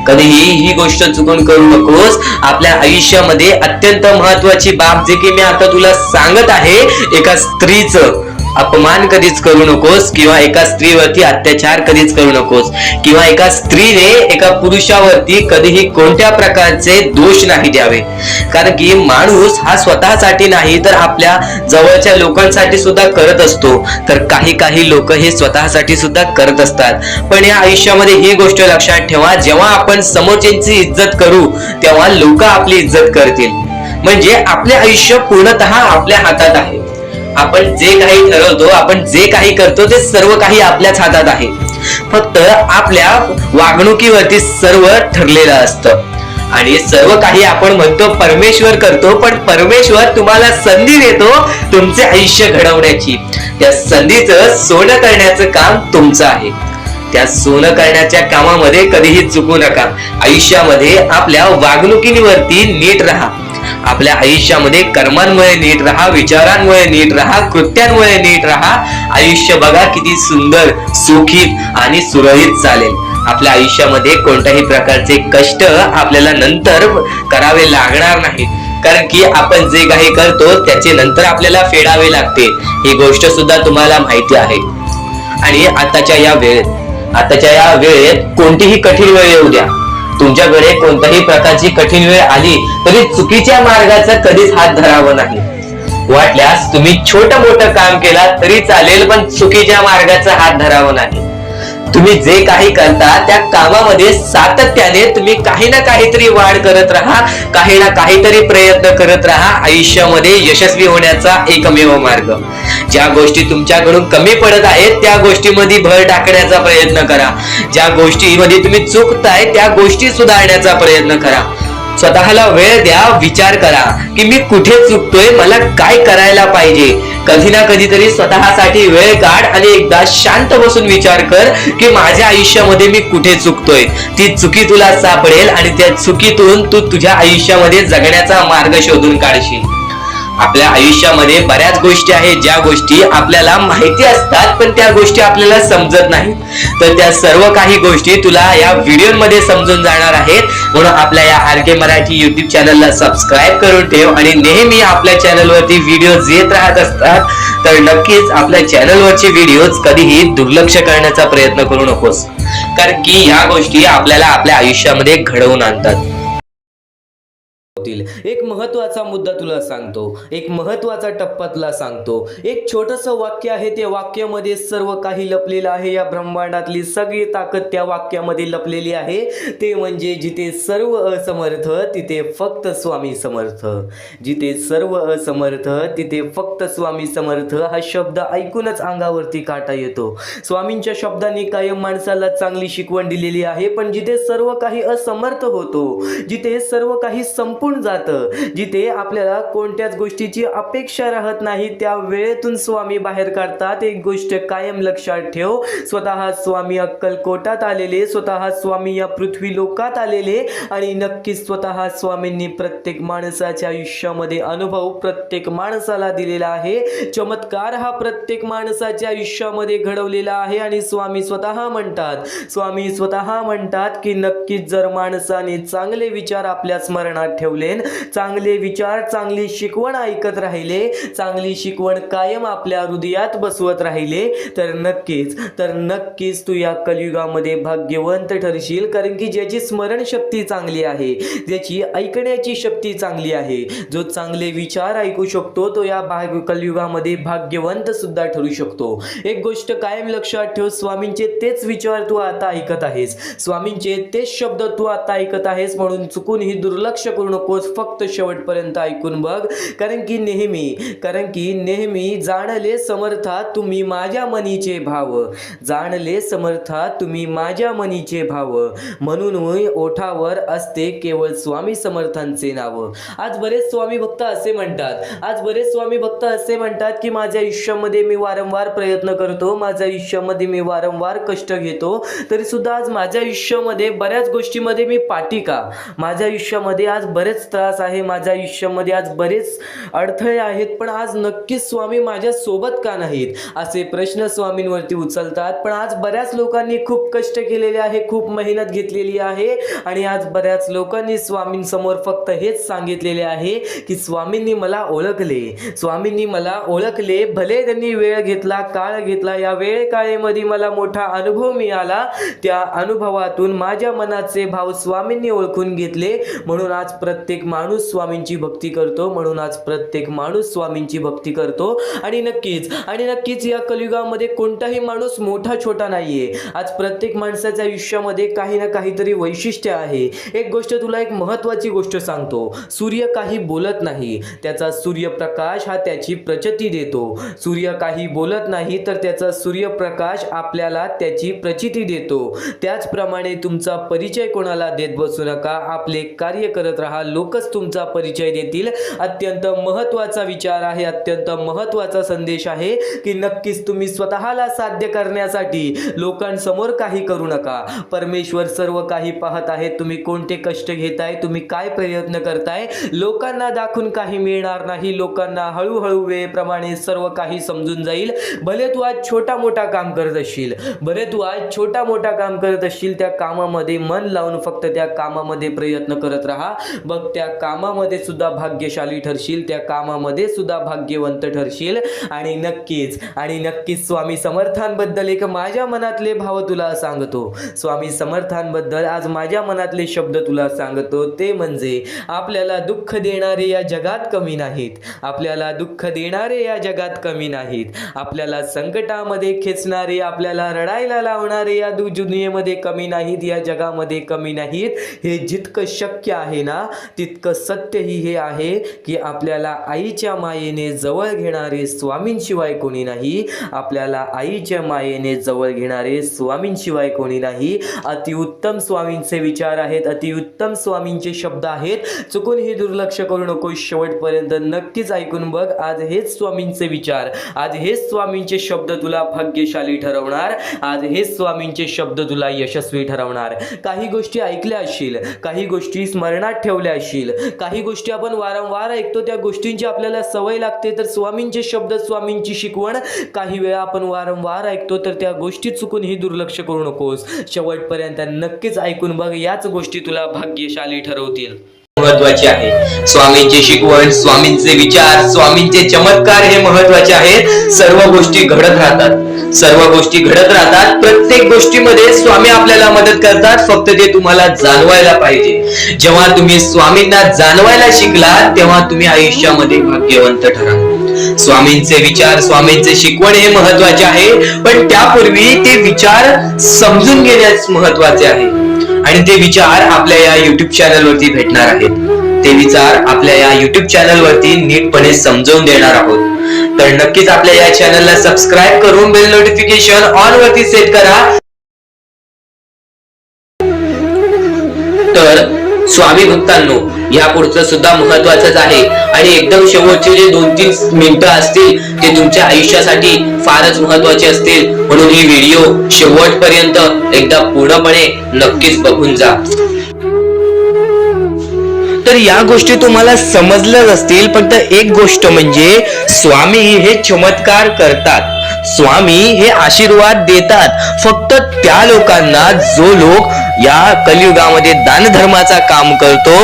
कधीही ही गोष्ट चुकून करू नकोस. आपल्या आयुष्यामध्ये अत्यंत महत्वाची बाब, जे की मी आता तुला सांगत आहे, एका स्त्रीचं अपमान कधीच करू नकोस, किंवा एका स्त्रीवरती अत्याचार कधीच करू नकोस, किंवा एका स्त्रीने एका पुरुषावरती कधीही कोणत्या प्रकारचे दोष नाही द्यावे. कारण की माणूस हा स्वतःसाठी नाही तर आपल्या जवळच्या लोकांसाठी सुद्धा करत असतो. तर काही लोक हे स्वतःसाठी सुद्धा करत असतात. पण या आयुष्यामध्ये ही गोष्ट लक्षात ठेवा, जेव्हा आपण समोरच्यांची इज्जत करू तेव्हा लोक आपली इज्जत करतील. म्हणजे आपले आयुष्य पूर्णतः आपल्या हातात आहे. आपण जे काही ठरवतो, आपण जे काही करतो ते सर्व काही आपल्याच हातात आहे. फक्त आपल्या वागणुकीवरती सर्व ठरलेलं असतं. आणि सर्व काही आपण म्हणतो परमेश्वर करतो, पण परमेश्वर तुम्हाला संधी देतो तुमचे आयुष्य घडवण्याची. त्या संधीचं सोनं करण्याचं काम तुमचं आहे. त्या सोनं करण्याच्या कामामध्ये कधीही चुकू नका. आयुष्यामध्ये आपल्या वागणुकीवरती नीट राहा. आपल्या आयुष्यामध्ये कर्मांमुळे नीट राहा, विचारांमुळे नीट राहा, कृत्यांमुळे नीट राहा. आयुष्य बघा किती सुंदर, सुखीत आणि सुरळीत चालेल. आपल्या आयुष्यामध्ये कोणत्याही प्रकारचे कष्ट आपल्याला नंतर करावे लागणार नाहीत. कारण की आपण जे काही करतो त्याचे नंतर आपल्याला फेडावे लागते. ही गोष्ट सुद्धा तुम्हाला माहिती आहे. आणि आताच्या या वेळेत कोणतीही कठीण वेळ येऊ द्या, तुमच्याकडे कोणत्याही प्रकारची कठीण वेळ आली तरी चुकीच्या मार्गाचा कधीच हात धरावा नाही. वाटल्यास तुम्ही छोटं मोठं काम केला तरी चालेल, पण चुकीच्या मार्गाचा हात धरावा नाही. तुम्ही जे काही करता त्या कामामध्ये सातत्याने तुम्ही काही ना काहीतरी वाढ करत राहा, काही ना काहीतरी प्रयत्न करत राहा. आयुष्यामध्ये यशस्वी होण्याचा एकमेव मार्ग. ज्या गोष्टी तुमच्याकडून कमी पडत आहेत त्या गोष्टीमध्ये भर टाकण्याचा प्रयत्न करा. ज्या गोष्टीमध्ये तुम्ही चुकताय त्या गोष्टी सुधारण्याचा प्रयत्न करा. स्वतःला वेळ द्या, विचार करा की मी कुठे चुकतोय, मला काय करायला पाहिजे. कधी ना कधीतरी स्वतःसाठी वेळ काढ आणि एकदा शांत बसून विचार कर की माझ्या आयुष्यामध्ये मी कुठे चुकतोय. ती चुकी तुला सापडेल आणि त्या चुकीतून तू तुझ्या आयुष्यामध्ये जगण्याचा मार्ग शोधून काढशील. आपल्या आयुष्यामध्ये बऱ्याच गोष्टी आहेत ज्या गोष्टी आपल्याला माहिती असतात पण त्या गोष्टी आपल्याला समजत नाहीत. तर त्या सर्व काही गोष्टी तुला या व्हिडिओमध्ये समजून जाणार आहेत. म्हणून आपल्या या RK मराठी YouTube चॅनलला सबस्क्राईब करून ठेव आणि नेहमी आपल्या चॅनलवरती व्हिडिओज येत राहत असतात. तर नक्कीच आपल्या चॅनलवरचे व्हिडिओज कधीही दुर्लक्ष करण्याचा प्रयत्न करू नकोस. कारण की ह्या गोष्टी आपल्याला आपल्या आयुष्यामध्ये घडवून आणतात. एक महत्वाचा मुद्दा तुला सांगतो, एक महत्वाचा टप्पा तुला सांगतो. एक छोटंसं वाक्य आहे, त्या वाक्यामध्ये सर्व काही लपलेलं आहे. या ब्रह्मांडातली सगळी ताकद त्या वाक्यामध्ये लपलेली आहे. ते म्हणजे जिथे सर्व असमर्थ तिथे फक्त स्वामी समर्थ. जिथे सर्व असमर्थ तिथे फक्त स्वामी समर्थ. हा शब्द ऐकूनच अंगावरती काटा येतो. स्वामींच्या शब्दांनी कायम माणसाला चांगली शिकवण दिलेली आहे. पण जिथे सर्व काही असमर्थ होतो, जिथे सर्व काही संपूर्ण जातं, जिथे आपल्याला कोणत्याच गोष्टीची अपेक्षा राहत नाही, त्या वेळेतून स्वामी बाहेर काढतात. एक गोष्ट कायम लक्षात ठेव, स्वतः स्वामी अक्कलकोटात आलेले, स्वतः स्वामी या पृथ्वी लोकात आलेले आणि नक्कीच स्वतः स्वामींनी प्रत्येक माणसाच्या आयुष्यामध्ये अनुभव प्रत्येक माणसाला दिलेला आहे. चमत्कार हा प्रत्येक माणसाच्या आयुष्यामध्ये घडवलेला आहे. आणि स्वामी स्वतः म्हणतात की नक्कीच जर माणसाने चांगले विचार आपल्या स्मरणात ठेवले, चांगले विचार, चांगली शिकवण ऐकत राहिले, चांगली शिकवण कायम आपल्या हृदयात बसवत राहिले तर नक्कीच तू या कलियुगामध्ये भाग्यवंत ठरशील. कारण की ज्याची स्मरण शक्ती चांगली आहे, ज्याची ऐकण्याची शक्ती चांगली आहे, जो चांगले विचार ऐकू शकतो तो या कलियुगामध्ये भाग्यवंत सुद्धा ठरू शकतो. एक गोष्ट कायम लक्षात ठेव, स्वामींचे तेच विचार तू आता ऐकत आहेस, स्वामींचे तेच शब्द तू आता ऐकत आहेस. म्हणून चुकूनही दुर्लक्ष करू नको, फक्त शेवटपर्यंत ऐकून बघ. कारण की नेहमी जाणले समर्था तुम्ही माझ्या मनीचे भाव, जाणले समर्था तुम्ही माझ्या मनीचे भाव, म्हणून ओठावर असते केवळ स्वामी समर्थांचे नाव. आज बरेच स्वामी भक्त असे म्हणतात की माझ्या आयुष्यामध्ये मी वारंवार प्रयत्न करतो, माझ्या आयुष्यामध्ये मी वारंवार कष्ट घेतो, तरी सुद्धा आज माझ्या आयुष्यामध्ये बऱ्याच गोष्टीमध्ये मी पाठी का, माझ्या आयुष्यामध्ये आज बरेच बरेच त्रास आहे माझ्या आयुष्यामध्ये, आज बरेच अडथळे आहेत, पण आज नक्कीच स्वामी माझ्या सोबत का नाहीत असे प्रश्न स्वामींवरती उचलतात. पण आज बऱ्याच लोकांनी खूप कष्ट केलेले आहे, खूप मेहनत घेतलेली आहे आणि आज बऱ्याच लोकांनी स्वामींसमोर फक्त हेच सांगितलेले आहे की स्वामींनी मला ओळखले, स्वामींनी मला ओळखले. भले त्यांनी वेळ घेतला, काळ घेतला, या वेळ काळेमध्ये मला मोठा अनुभव मिळाला, त्या अनुभवातून माझ्या मनाचे भाव स्वामींनी ओळखून घेतले, म्हणून आज प्रत्येक माणूस स्वामींची भक्ती करतो, म्हणून आज प्रत्येक माणूस स्वामींची भक्ती करतो. आणि नक्कीच या कलियुगामध्ये कोणताही माणूस मोठा छोटा नाहीये. आज प्रत्येक माणसाच्या आयुष्यामध्ये काही ना काहीतरी वैशिष्ट्य आहे. एक गोष्ट तुला, एक महत्त्वाची गोष्ट सांगतो, सूर्य काही बोलत नाही, त्याचा सूर्यप्रकाश हा त्याची प्रचिती देतो. सूर्य काही बोलत नाही तर त्याचा सूर्यप्रकाश आपल्याला त्याची प्रचिती देतो. त्याचप्रमाणे तुमचा परिचय कोणाला देत बसू नका, आपले कार्य करत राहा, लोकच तुमचा परिचय देतील. अत्यंत महत्त्वाचा विचार आहे, अत्यंत महत्त्वाचा संदेश आहे की नक्कीच तुम्ही स्वतःला साध्य करण्यासाठी लोकांसमोर काही करू नका. परमेश्वर सर्व काही पाहत आहे. तुम्ही कोणते कष्ट घेताय, तुम्ही काय प्रयत्न करताय, लोकांना दाखवून काही मिळणार नाही. लोकांना हळूहळू वेळेप्रमाणे सर्व काही समजून जाईल. भले तू आज छोटा मोठा काम करत असशील, त्या कामामध्ये मन लावून फक्त त्या कामामध्ये प्रयत्न करत राहा. बघ, त्या कामामध्ये सुद्धा भाग्यशाली ठरशील, त्या कामामध्ये सुद्धा भाग्यवंत ठरशील. आणि नक्कीच स्वामी समर्थांबद्दल एक माझ्या मनातले भाव तुला सांगतो. स्वामी समर्थांबद्दल आज माझ्या मनातले शब्द तुला सांगतो, ते म्हणजे आपल्याला दुःख देणारे या जगात कमी नाहीत, आपल्याला दुःख देणारे या जगात कमी नाहीत, आपल्याला संकटामध्ये खेचणारे, आपल्याला रडायला लावणारे या दुनियेमध्ये कमी नाहीत, या जगामध्ये कमी नाहीत. हे जितकं शक्य आहे ना तितकं सत्यही हे आहे की आपल्याला आईच्या मायेने जवळ घेणारे स्वामींशिवाय कोणी नाही, आपल्याला आईच्या मायेने जवळ घेणारे स्वामींशिवाय कोणी नाही. अतिउत्तम स्वामींचे विचार आहेत, अतिउत्तम स्वामींचे शब्द आहेत. चुकून हे दुर्लक्ष करू नको, शेवटपर्यंत नक्कीच ऐकून बघ. आज हेच स्वामींचे विचार, आज हेच स्वामींचे शब्द तुला भाग्यशाली ठरवणार, आज हेच स्वामींचे शब्द तुला यशस्वी ठरवणार. काही गोष्टी ऐकल्या असशील, काही गोष्टी स्मरणात ठेवल्या असशील, काही गोष्टी आपण वारंवार ऐकतो, त्या गोष्टींची आपल्याला सवय लागते. तर स्वामींचे शब्द, स्वामींची शिकवण काही वेळा आपण वारंवार ऐकतो, तर त्या गोष्टी चुकून ही दुर्लक्ष करू नकोस. शेवटपर्यंत नक्कीच ऐकून बघ, याच गोष्टी तुला भाग्यशाली ठरवतील. महत्वाचे आहे स्वामींची शिकवण, स्वामींचे विचार, स्वामींचे चमत्कार हे महत्वाचे आहेत. सर्व गोष्टी घडत राहतात, प्रत्येक गोष्टीमध्ये स्वामी आपल्याला मदत करतात, फक्त ते तुम्हाला जाणवायला पाहिजे. जेव्हा तुम्ही स्वामींना जाणवायला शिकला तेव्हा तुम्ही आयुष्यामध्ये भाग्यवंत ठराल. स्वामींचे विचार, स्वामींचे शिकवण हे महत्वाचे आहे, पण त्यापूर्वी ते विचार समजून घेण्यास महत्वाचे आहे. आणि ते विचार आपल्या या युट्यूब चॅनलवरती भेटणार आहेत. ते विचार आपल्या या युट्यूब चॅनलवरती नीटपणे समजावून देणार आहोत. तर नक्कीच आपल्या या चॅनलला सबस्क्राईब करून बेल नोटिफिकेशन ऑन वरती सेट करा. तर स्वामी भक्तांनो, या पुढचं सुद्धा महत्वाचंच आहे आणि एकदम शेवटचे जे 2-3 मिनिटं असतील ते तुमच्या आयुष्यासाठी फारच महत्वाचे असतील, म्हणून ही व्हिडिओ शेवटपर्यंत एकदा पूर्णपणे नक्कीच बघून जा. तर या गोष्टी तुम्हाला समजल्याच असतील, पण एक गोष्ट म्हणजे स्वामी हे चमत्कार करतात, स्वामी हे आशीर्वाद देतात फक्त त्या लोकांना जो लोक या कलियुगामध्ये दानधर्माचा काम करतो,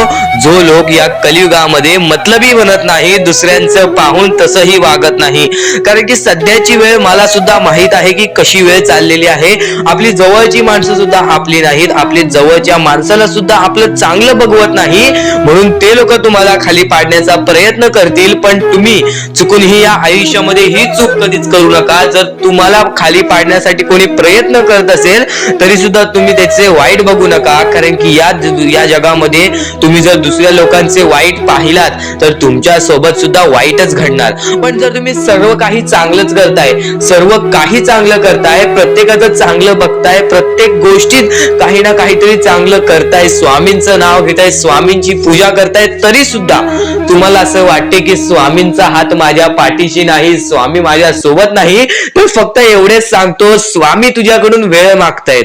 जो लोक या कलियुगामध्ये मतलबी बनत नाही, दुसऱ्यांचं पाहून तसंही वागत नाही. कारण की सध्याची वेळ मला सुद्धा माहित आहे की कशी वेळ चाललेली आहे. आपली जवळची माणसं सुद्धा आपली नाहीत, आपली जवळच्या माणसाला सुद्धा आपलं चांगलं बघवत नाही, म्हणून ते लोक तुम्हाला खाली पाडण्याचा प्रयत्न करतील. पण तुम्ही चुकूनही या आयुष्यामध्ये ही चूक कधीच करू नका. जर तुम्हाला खाली पाडण्यासाठी कोणी प्रयत्न करत असेल तरी सुद्धा तुम्ही त्याचे वाईट बघू नका, कारण की या जगामध्ये तुम्ही जर दुसऱ्या लोकांचे वाईट पाहिलात तर तुमच्या सोबत सुद्धा वाईटच घडणार. पण जर तुम्ही सर्व काही चांगलंच करताय, सर्व काही चांगलं करताय, प्रत्येकाचं चांगलं बघताय, प्रत्येक गोष्टीत काही ना काहीतरी चांगलं करताय, स्वामींचं नाव घेताय, स्वामींची पूजा करताय, तरी सुद्धा तुम्हाला असं वाटते की स्वामींचा हात माझ्या पाठीशी नाही, स्वामी माझ्या सोबत नाही, तर फक्त एवढेच सांगतो, स्वामी तुझ्याकडून वेळ मागतायत.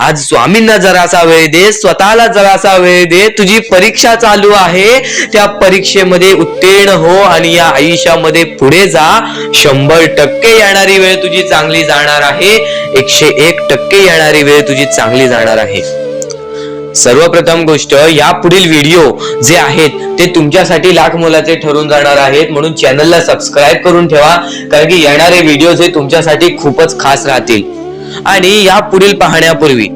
आज स्वामींना जरासा वेळ दे, स्वतःला जरासा वेळ दे. तुझी परीक्षा चालू आहे, त्या परीक्षेमध्ये उत्तीर्ण हो आणि या आयुष्यामध्ये पुढे जा. 100% येणारी वेळ तुझी चांगली जाणार आहे. 101% येणारी वेळ तुझी चांगली जाणार आहे. सर्वप्रथम गोष्ट, या पुढील व्हिडिओ जे आहेत ते तुमच्यासाठी लाख मोलाचे ठरून जाणार आहेत, म्हणून चॅनलला सबस्क्राईब करून ठेवा, कारण की येणारे व्हिडिओ हे तुमच्यासाठी खूपच खास राहतील. आणि या पुढील पाहण्यापूर्वी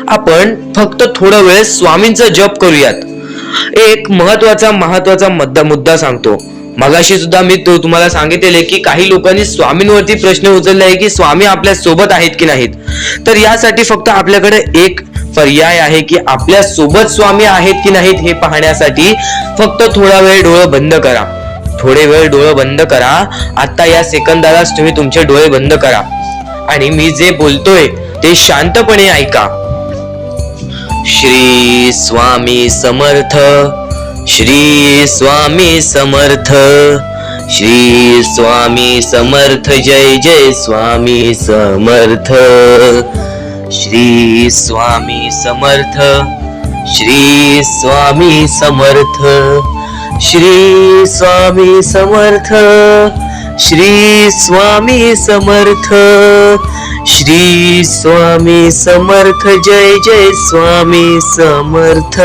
आपण फक्त थोडा वेळ स्वामींचा जप करूयात. एक महत्वाचा मुद्दा सांगतो. मगाशी सुद्धा मी तुम्हाला सांगितले की काही लोकांनी स्वामींवरती प्रश्न उचलले आहे की स्वामी आपल्या सोबत आहेत की नाहीत. तर यासाठी फक्त आपल्याकडे एक पर्याय आहे की आपल्या सोबत स्वामी आहेत की नाहीत हे पाहण्यासाठी फक्त थोडा वेळ डोळे बंद करा. थोडे वेळ डोळे बंद करा. आता या सेकंदालाच तुम्ही तुमचे डोळे बंद करा आणि मी जे बोलतोय ते शांतपणे ऐका. श्री स्वामी समर्थ, श्री स्वामी समर्थ, श्री स्वामी समर्थ, जय जय स्वामी समर्थ. श्री स्वामी समर्थ, श्री स्वामी समर्थ, श्री स्वामी समर्थ, श्री स्वामी समर्थ, श्री स्वामी समर्थ, जय जय स्वामी समर्थ.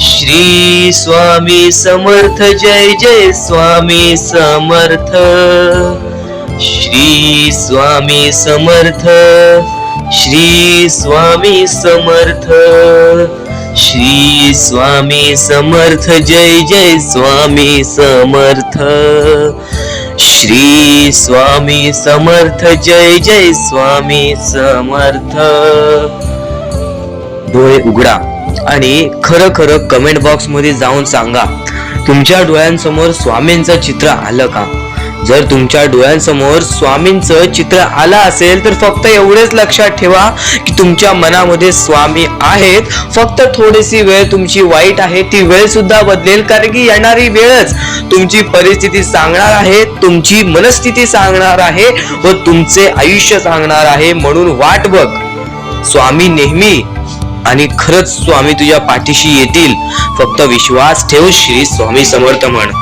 श्री स्वामी समर्थ, जय जय स्वामी समर्थ. श्री स्वामी समर्थ, श्री स्वामी समर्थ, श्री स्वामी समर्थ, जय जय स्वामी समर्थ. श्री स्वामी समर्थ, जय जय स्वामी समर्थ. डोळे उघडा आणि खरं कमेंट बॉक्स मध्ये जाऊन सांगा, तुमच्या डोळ्यांसमोर स्वामींचं चित्र आलं का? जर तुमच्या डोळ्यांसमोर स्वामींचं चित्र आलं असेल तर फक्त एवढेच लक्षात ठेवा की तुमच्या मनामध्ये स्वामी आहेत. फक्त थोडीशी वेळ तुमची वाईट आहे, ती वेळ सुद्धा बदलेल, कारण की येणारी वेळच तुमची परिस्थिती सांगणार आहे, तुमची मनस्थिती सांगणार आहे व तुमचे आयुष्य सांगणार आहे. म्हणून वाट बघ, स्वामी नेहमी आणि खरंच स्वामी तुझ्या पाठीशी येतील. फक्त विश्वास ठेव. श्री स्वामी समर्थ म्हण.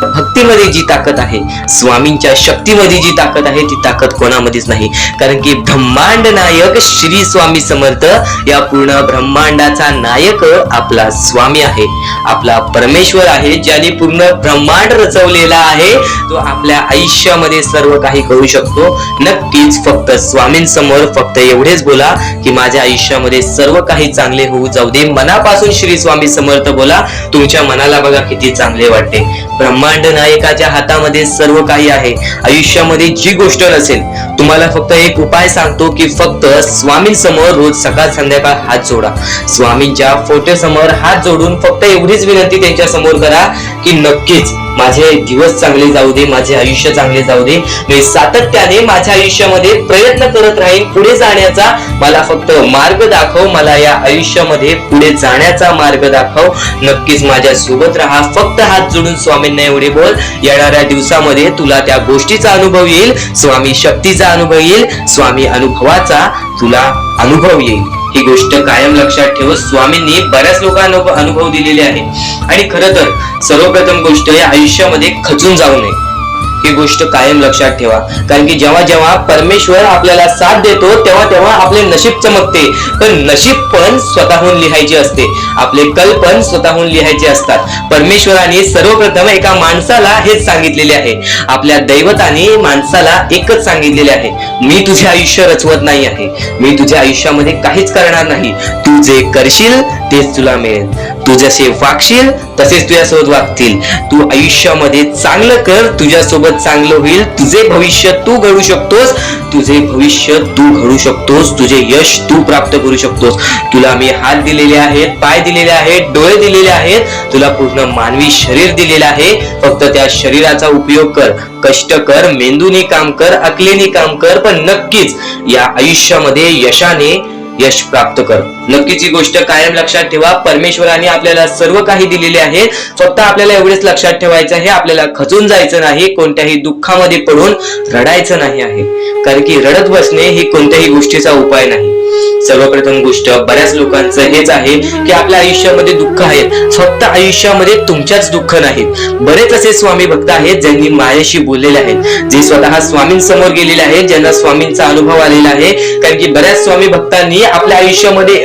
भक्तीमध्ये जी ताकद आहे, स्वामींच्या शक्तीमध्ये जी ताकद आहे, ती ताकद कोणामध्येच नाही, कारण की ब्रह्मांड नायक श्री स्वामी समर्थ, या पूर्ण ब्रह्मांडाचा नायक आपला स्वामी आहे, आपला परमेश्वर आहे, ज्याने पूर्ण ब्रह्मांड रचवलेला आहे. तो आपल्या आयुष्यामध्ये सर्व काही करू शकतो. नक्कीच फक्त स्वामींसमोर फक्त एवढेच बोला की माझ्या आयुष्यामध्ये सर्व काही चांगले होऊ जाऊ दे. मनापासून श्री स्वामी समर्थ बोला. तुमच्या मनाला बघा किती चांगले वाटते. ब्रह्मांड नायकाच्या हातामध्ये सर्व काही आहे. आयुष्यामध्ये जी गोष्ट नसेल, तुम्हाला फक्त एक उपाय सांगतो की फक्त स्वामींसमोर रोज सकाळ संध्याकाळ हात जोडा. स्वामींच्या फोटो समोर हात जोडून फक्त एवढीच विनंती त्यांच्या समोर करा की नक्कीच माझे दिवस चांगले जाऊ दे, माझे आयुष्य चांगले जाऊ दे. मी सातत्याने माझ्या आयुष्यामध्ये प्रयत्न करत राहीन पुढे जाण्याचा. मला फक्त मार्ग दाखव, मला या आयुष्यामध्ये पुढे जाण्याचा मार्ग दाखव. नक्कीच माझ्या सोबत राहा. फक्त हात जोडून स्वामींना एवढे बोल. येणाऱ्या दिवसामध्ये तुला त्या गोष्टीचा अनुभव येईल, स्वामी शक्तीचा अनुभव येईल, स्वामी अनुभवाचा तुला अनुभव येईल. ही गोष्ट कायम लक्षात ठेव. स्वामींनी बऱ्याच लोकांना अनुभव दिलेले आहे. आणि खरं तर सर्वप्रथम गोष्ट, या आयुष्यामध्ये खचून जाऊ नये, ही गोष्ट कायम लक्षात ठेवा. कारण की जेव्हा जेव्हा परमेश्वर आपल्याला साथ देतो तेव्हा तेव्हा आपले नशीब चमकते. पण नशीब पण स्वतःहून लिहायचे असते, आपले कल पण स्वतःहून लिहायचे असतात. परमेश्वराने सर्वप्रथम एका माणसाला हेच सांगितलेले आहे, आपल्या दैवताने माणसाला एकच सांगितलेले आहे, मी तुझे आयुष्य रचवत नाही आहे, मी तुझ्या आयुष्यामध्ये काहीच करणार नाही. तू जे करशील तेच तुला मिळेल. तू जसे वागशील तसेच तुझ्यासोबत वागतील. तू आयुष्यामध्ये चांगलं कर, तुझ्यासोबत चांगलं होईल. तुझे भविष्य तू घडू शकतोस, तुझे भविष्य तू घडू शकतोस, तुझे यश तू प्राप्त करू शकतोस. तुला मी हात दिलेले आहेत, पाय दिलेले आहेत, डोळे दिलेले आहेत, तुला पूर्ण मानवी शरीर दिलेले आहे. फक्त त्या शरीराचा उपयोग कर, कष्ट कर, मेंदूने काम कर, अकलेने काम कर. पण नक्कीच या आयुष्यामध्ये यशाने यश प्राप्त कर. नक्कीच ही गोष्ट कायम लक्षात ठेवा. परमेश्वराने आपल्याला सर्व काही दिलेले आहे. फक्त आपल्याला एवढेच लक्षात ठेवायचं आहे, आपल्याला खचून जायचं नाही, कोणत्याही दुःखामध्ये पडून रडायचं नाही आहे. कारण की रडत बसणे ही कोणत्याही गोष्टीचा उपाय नाही. सर्वप्रथम गोष्ट बऱ्याच लोकांचं हेच आहे की आपल्या आयुष्यामध्ये दुःख आहेत, फक्त आयुष्यामध्ये तुमच्याच दुःख नाहीत. बरेच असे स्वामी भक्त आहेत ज्यांनी माझ्याशी बोललेले आहेत, जे स्वतः स्वामींसमोर गेलेले आहेत, ज्यांना स्वामींचा अनुभव आलेला आहे. कारण की बऱ्याच स्वामी भक्तांनी आपल्या आयुष्यामध्ये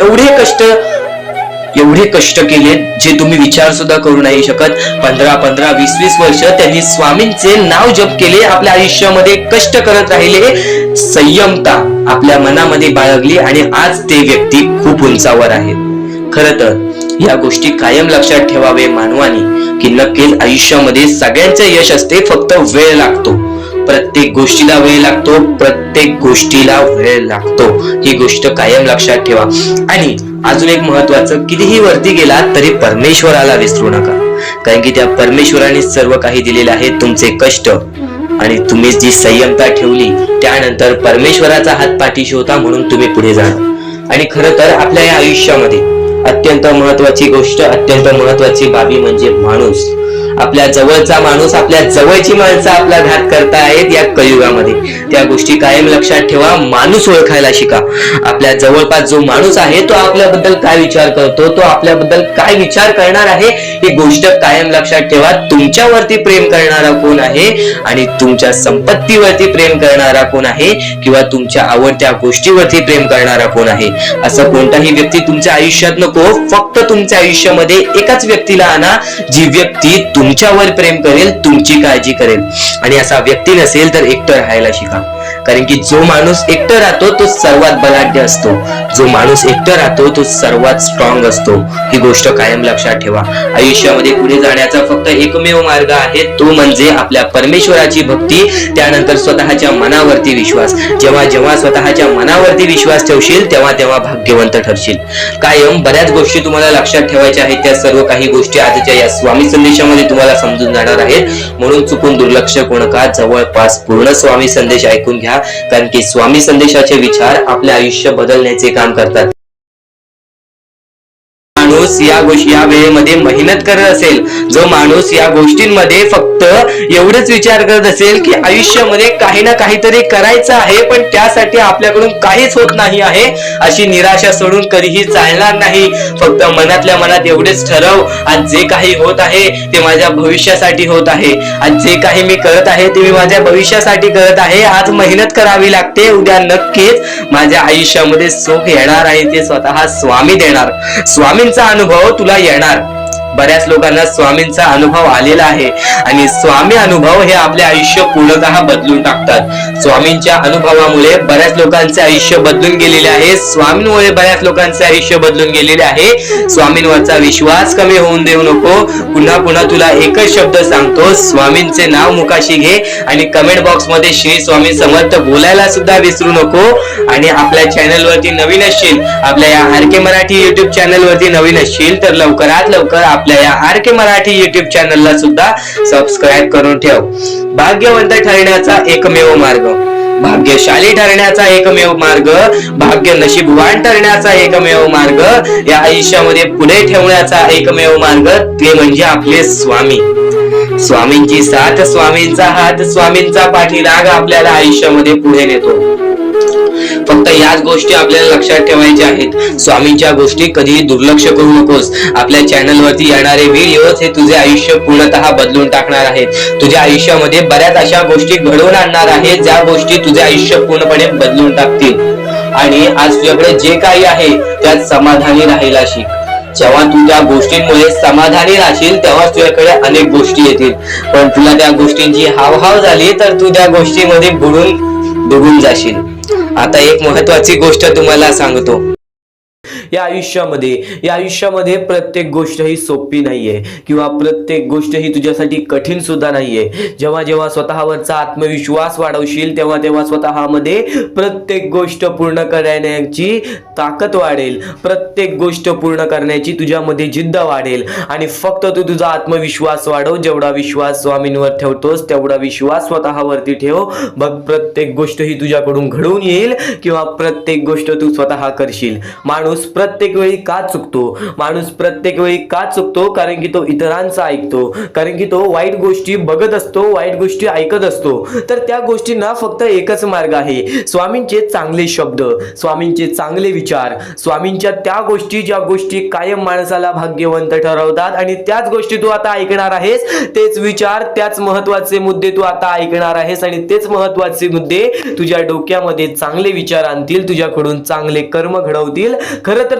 एवढे कष्ट केले जे तुम्ही विचार सुद्धा करू नाही शकत. 15, 20 वर्ष त्यांनी स्वामींचे नाव जप केले, आपल्या आयुष्यामध्ये कष्ट करत राहिले, संयमता आपल्या मनामध्ये बाळगली आणि आज ते व्यक्ती खूप उंचावर आहेत. खरं तर या गोष्टी कायम लक्षात ठेवावे मानवानी की नक्कीच आयुष्यामध्ये सगळ्यांचे यश असते, फक्त वेळ लागतो. प्रत्येक गोष्टीला वेळ लागतो, प्रत्येक गोष्टीला वेळ लागतो. ही गोष्ट कायम लक्षात ठेवा. आणि अजून एक महत्वाचं, कितीही वरती गेला तरी परमेश्वराला विसरू नका. कारण की त्या परमेश्वराने सर्व काही दिलेले आहे. तुमचे कष्ट आणि तुम्ही जी संयमता ठेवली त्यानंतर परमेश्वराचा हात पाठीशी होता म्हणून तुम्ही पुढे जाणार. आणि खरं तर आपल्या या आयुष्यामध्ये अत्यंत महत्वाची गोष्ट, अत्यंत महत्वाची बाबी म्हणजे माणूस. आपल्या जवळचा माणूस, आपल्या जवळची माणसं आपला घात करतायत या कलियुगामध्ये. त्या गोष्टी कायम लक्षात ठेवा. माणूस ओळखायला शिका. आपल्या जवळपास जो माणूस आहे तो आपल्याबद्दल काय विचार करतो, तो आपल्याबद्दल काय विचार करणार आहे, ही गोष्ट कायम लक्षात ठेवा. तुमच्यावरती प्रेम करणारा कोण आहे आणि तुमच्या संपत्तीवरती प्रेम करणारा कोण आहे किंवा तुमच्या आवडत्या गोष्टीवरती प्रेम करणारा कोण आहे. असं कोणताही व्यक्ती तुमच्या आयुष्यात नको. फक्त तुमच्या आयुष्यामध्ये एकाच व्यक्तीला आणा, जी व्यक्ती तुमच्यावर प्रेम करेल, तुमची काळजी करेल. आणि असा व्यक्ती नसेल तर एकटं राहायला शिका. कारण की जो माणूस एकटं राहतो तो सर्वात बलाढ्य असतो, जो माणूस एकटं राहतो तो सर्वात स्ट्रॉंग असतो. ही गोष्ट कायम लक्षात ठेवा. आयुष्यामध्ये पुढे जाण्याचा फक्त एकमेव मार्ग आहे, तो म्हणजे आपल्या परमेश्वराची भक्ती, त्यानंतर स्वतःच्या मनावरती विश्वास. जेव्हा जेव्हा स्वतःच्या मनावरती विश्वास ठेवशील तेव्हा तेव्हा भाग्यवंत ठरशील. कायम बऱ्याच गोष्टी तुम्हाला लक्षात ठेवायच्या आहेत. त्या सर्व काही गोष्टी आजच्या या स्वामी संदेशामध्ये तुम्हाला समजून जाणार आहेत. म्हणून चुकून दुर्लक्ष करू नका. जवळपास पूर्ण स्वामी संदेश ऐकून घ्या. कारण की स्वामी संदेशाचे विचार आपले आयुष्य बदलण्याचे काम करतात. माणूस या वेळेमध्ये मेहनत करत असेल, जो माणूस या गोष्टींमध्ये फक्त एवढंच विचार करत असेल की आयुष्यामध्ये काही ना काहीतरी करायचं आहे पण त्यासाठी आपल्याकडून काहीच होत नाही आहे, अशी निराशा सोडून कधीही चालणार नाही. फक्त मनातल्या मनात एवढेच ठरव, आज जे काही होत आहे ते माझ्या भविष्यासाठी होत आहे. आज जे काही मी करत आहे ते मी माझ्या भविष्यासाठी करत आहे. आज मेहनत करावी लागते, उद्या नक्कीच माझ्या आयुष्यामध्ये सुख येणार आहे, ते स्वतः स्वामी देणार. स्वामींचा अनुभव तुला येणार. बऱ्याच लोकांना स्वामींचा अनुभव आलेला आहे आणि स्वामी अनुभव हे आपले आयुष्य पूर्णतः बदलून टाकतात. स्वामींच्या अनुभवामुळे बऱ्याच लोकांचे आयुष्य बदलून गेलेले आहे. स्वामींमुळे बऱ्याच लोकांचे आयुष्य बदलून गेलेले आहे. स्वामींवरचा विश्वास कमी होऊन देऊ नको. पुन्हा पुन्हा तुला एकच शब्द सांगतो, स्वामींचे नाव मुखाशी घे आणि कमेंट बॉक्स मध्ये श्री स्वामी समर्थ बोलायला सुद्धा विसरू नको. आणि आपल्या चॅनल वरती नवीन असशील, आपल्या या आर.के. मराठी युट्यूब चॅनल वरती नवीन असशील तर लवकरात लवकर आपल्या या आर.के. मराठी युट्यूब चॅनलला सुद्धा सबस्क्राईब करून ठेव. भाग्यवंत ठरण्याचा एकमेव मार्ग, भाग्यशाली ठरण्याचा एकमेव मार्ग, भाग्य नशीबवान ठरण्याचा एकमेव मार्ग, या आयुष्यामध्ये पुढे ठेवण्याचा एकमेव मार्ग ते म्हणजे आपले स्वामी. स्वामींची साथ, स्वामींचा हात, स्वामींचा पाठीराग आपल्याला आयुष्यामध्ये पुढे नेतो. फक्त याच गोष्टी आपल्याला लक्षात ठेवायच्या आहेत. स्वामींच्या गोष्टी कधीही दुर्लक्ष करू नकोस. आपल्या चॅनल वरती येणारे व्हिडिओज हे तुझे आयुष्य पूर्णतः बदलून टाकणार आहेत. तुझ्या आयुष्यामध्ये बऱ्याच अशा गोष्टी घडवून आणणार आहेत ज्या गोष्टी तुझे आयुष्य पूर्णपणे बदलून टाकतील. आणि आज तुझ्याकडे जे काही आहे त्यात समाधानी राहायला शिक. जेव्हा तू त्या गोष्टींमुळे समाधानी राहशील तेव्हा तुझ्याकडे अनेक गोष्टी येतील. पण तुला त्या गोष्टींची हावभाव झाली तर तू त्या गोष्टीमध्ये बुडून डुबून जाशील. आता एक महत्वाची गोष्ट तुम्हाला सांगतो. या आयुष्यामध्ये प्रत्येक गोष्ट ही सोपी नाहीये किंवा प्रत्येक गोष्ट ही तुझ्यासाठी कठीण सुद्धा नाहीये. जेव्हा जेव्हा स्वतःवरचा आत्मविश्वास वाढवशील तेव्हा तेव्हा स्वतःमध्ये प्रत्येक गोष्ट पूर्ण करण्याची ताकद वाढेल, प्रत्येक गोष्ट पूर्ण करण्याची तुझ्यामध्ये जिद्द वाढेल. आणि फक्त तू तुझा आत्मविश्वास वाढव. जेवढा विश्वास स्वामींवर ठेवतोस तेवढा विश्वास स्वतःवरती ठेव. बघ, प्रत्येक गोष्ट ही तुझ्याकडून घडून येईल किंवा प्रत्येक गोष्ट तू स्वतः करशील. माणूस प्रत्येक वेळी का चुकतो? कारण की तो इतरांचा ऐकतो, कारण की तो वाईट गोष्टी बघत असतो, वाईट गोष्टी ऐकत असतो. तर त्या गोष्टींना फक्त एकच मार्ग आहे, स्वामींचे चांगले शब्द, स्वामींचे चांगले विचार, स्वामींच्या त्या गोष्टी ज्या गोष्टी कायम माणसाला भाग्यवंत ठरवतात. आणि त्याच गोष्टी तू आता ऐकणार आहेस, तेच विचार, त्याच महत्वाचे मुद्दे तू आता ऐकणार आहेस आणि तेच महत्वाचे मुद्दे तुझ्या डोक्यामध्ये चांगले विचार आणतील, तुझ्याकडून चांगले कर्म घडवतील. खरं तर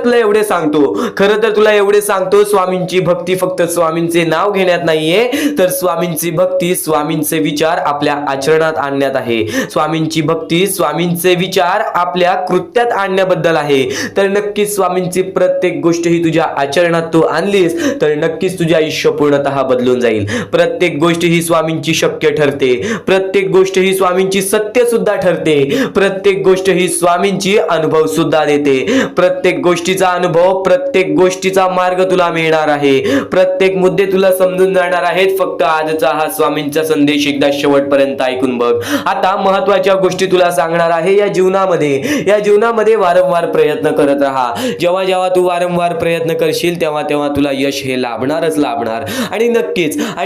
तुला एवढे सांगतो, स्वामींची भक्ती फक्त स्वामींचे नाव घेण्यात नाहीये, तर स्वामींची भक्ती स्वामींचे विचार आपल्या आचरणात आणण्यात आहे. स्वामींची भक्ती स्वामींचे विचार आपल्या कृत्यात आणण्याबद्दल आहे. तर नक्कीच स्वामींची प्रत्येक गोष्ट ही तुझ्या आचरणात तू आणलीस तर नक्कीच तुझे आयुष्य पूर्णतः बदलून जाईल. प्रत्येक गोष्ट ही स्वामींची शक्य ठरते, प्रत्येक गोष्ट ही स्वामींची सत्य सुद्धा ठरते, प्रत्येक गोष्ट ही स्वामींची अनुभव सुद्धा देते. प्रत्येक गोष्टीचा अनुभव, प्रत्येक गोष्टीचा मार्ग तुला मिळणार आहे, प्रत्येक मुद्दे तुला समजून जाणार आहेत. फक्त आजचा हा स्वामींचा संदेश एकदा शेवटपर्यंत ऐकून बघ. आता महत्वाच्या गोष्टी तुला सांगणार आहे. या जीवनामध्ये वारंवार प्रयत्न करत राहा. जेव्हा जेव्हा तू वारंवार प्रयत्न करशील तेव्हा तेव्हा तुला यश हे लाभणार. आणि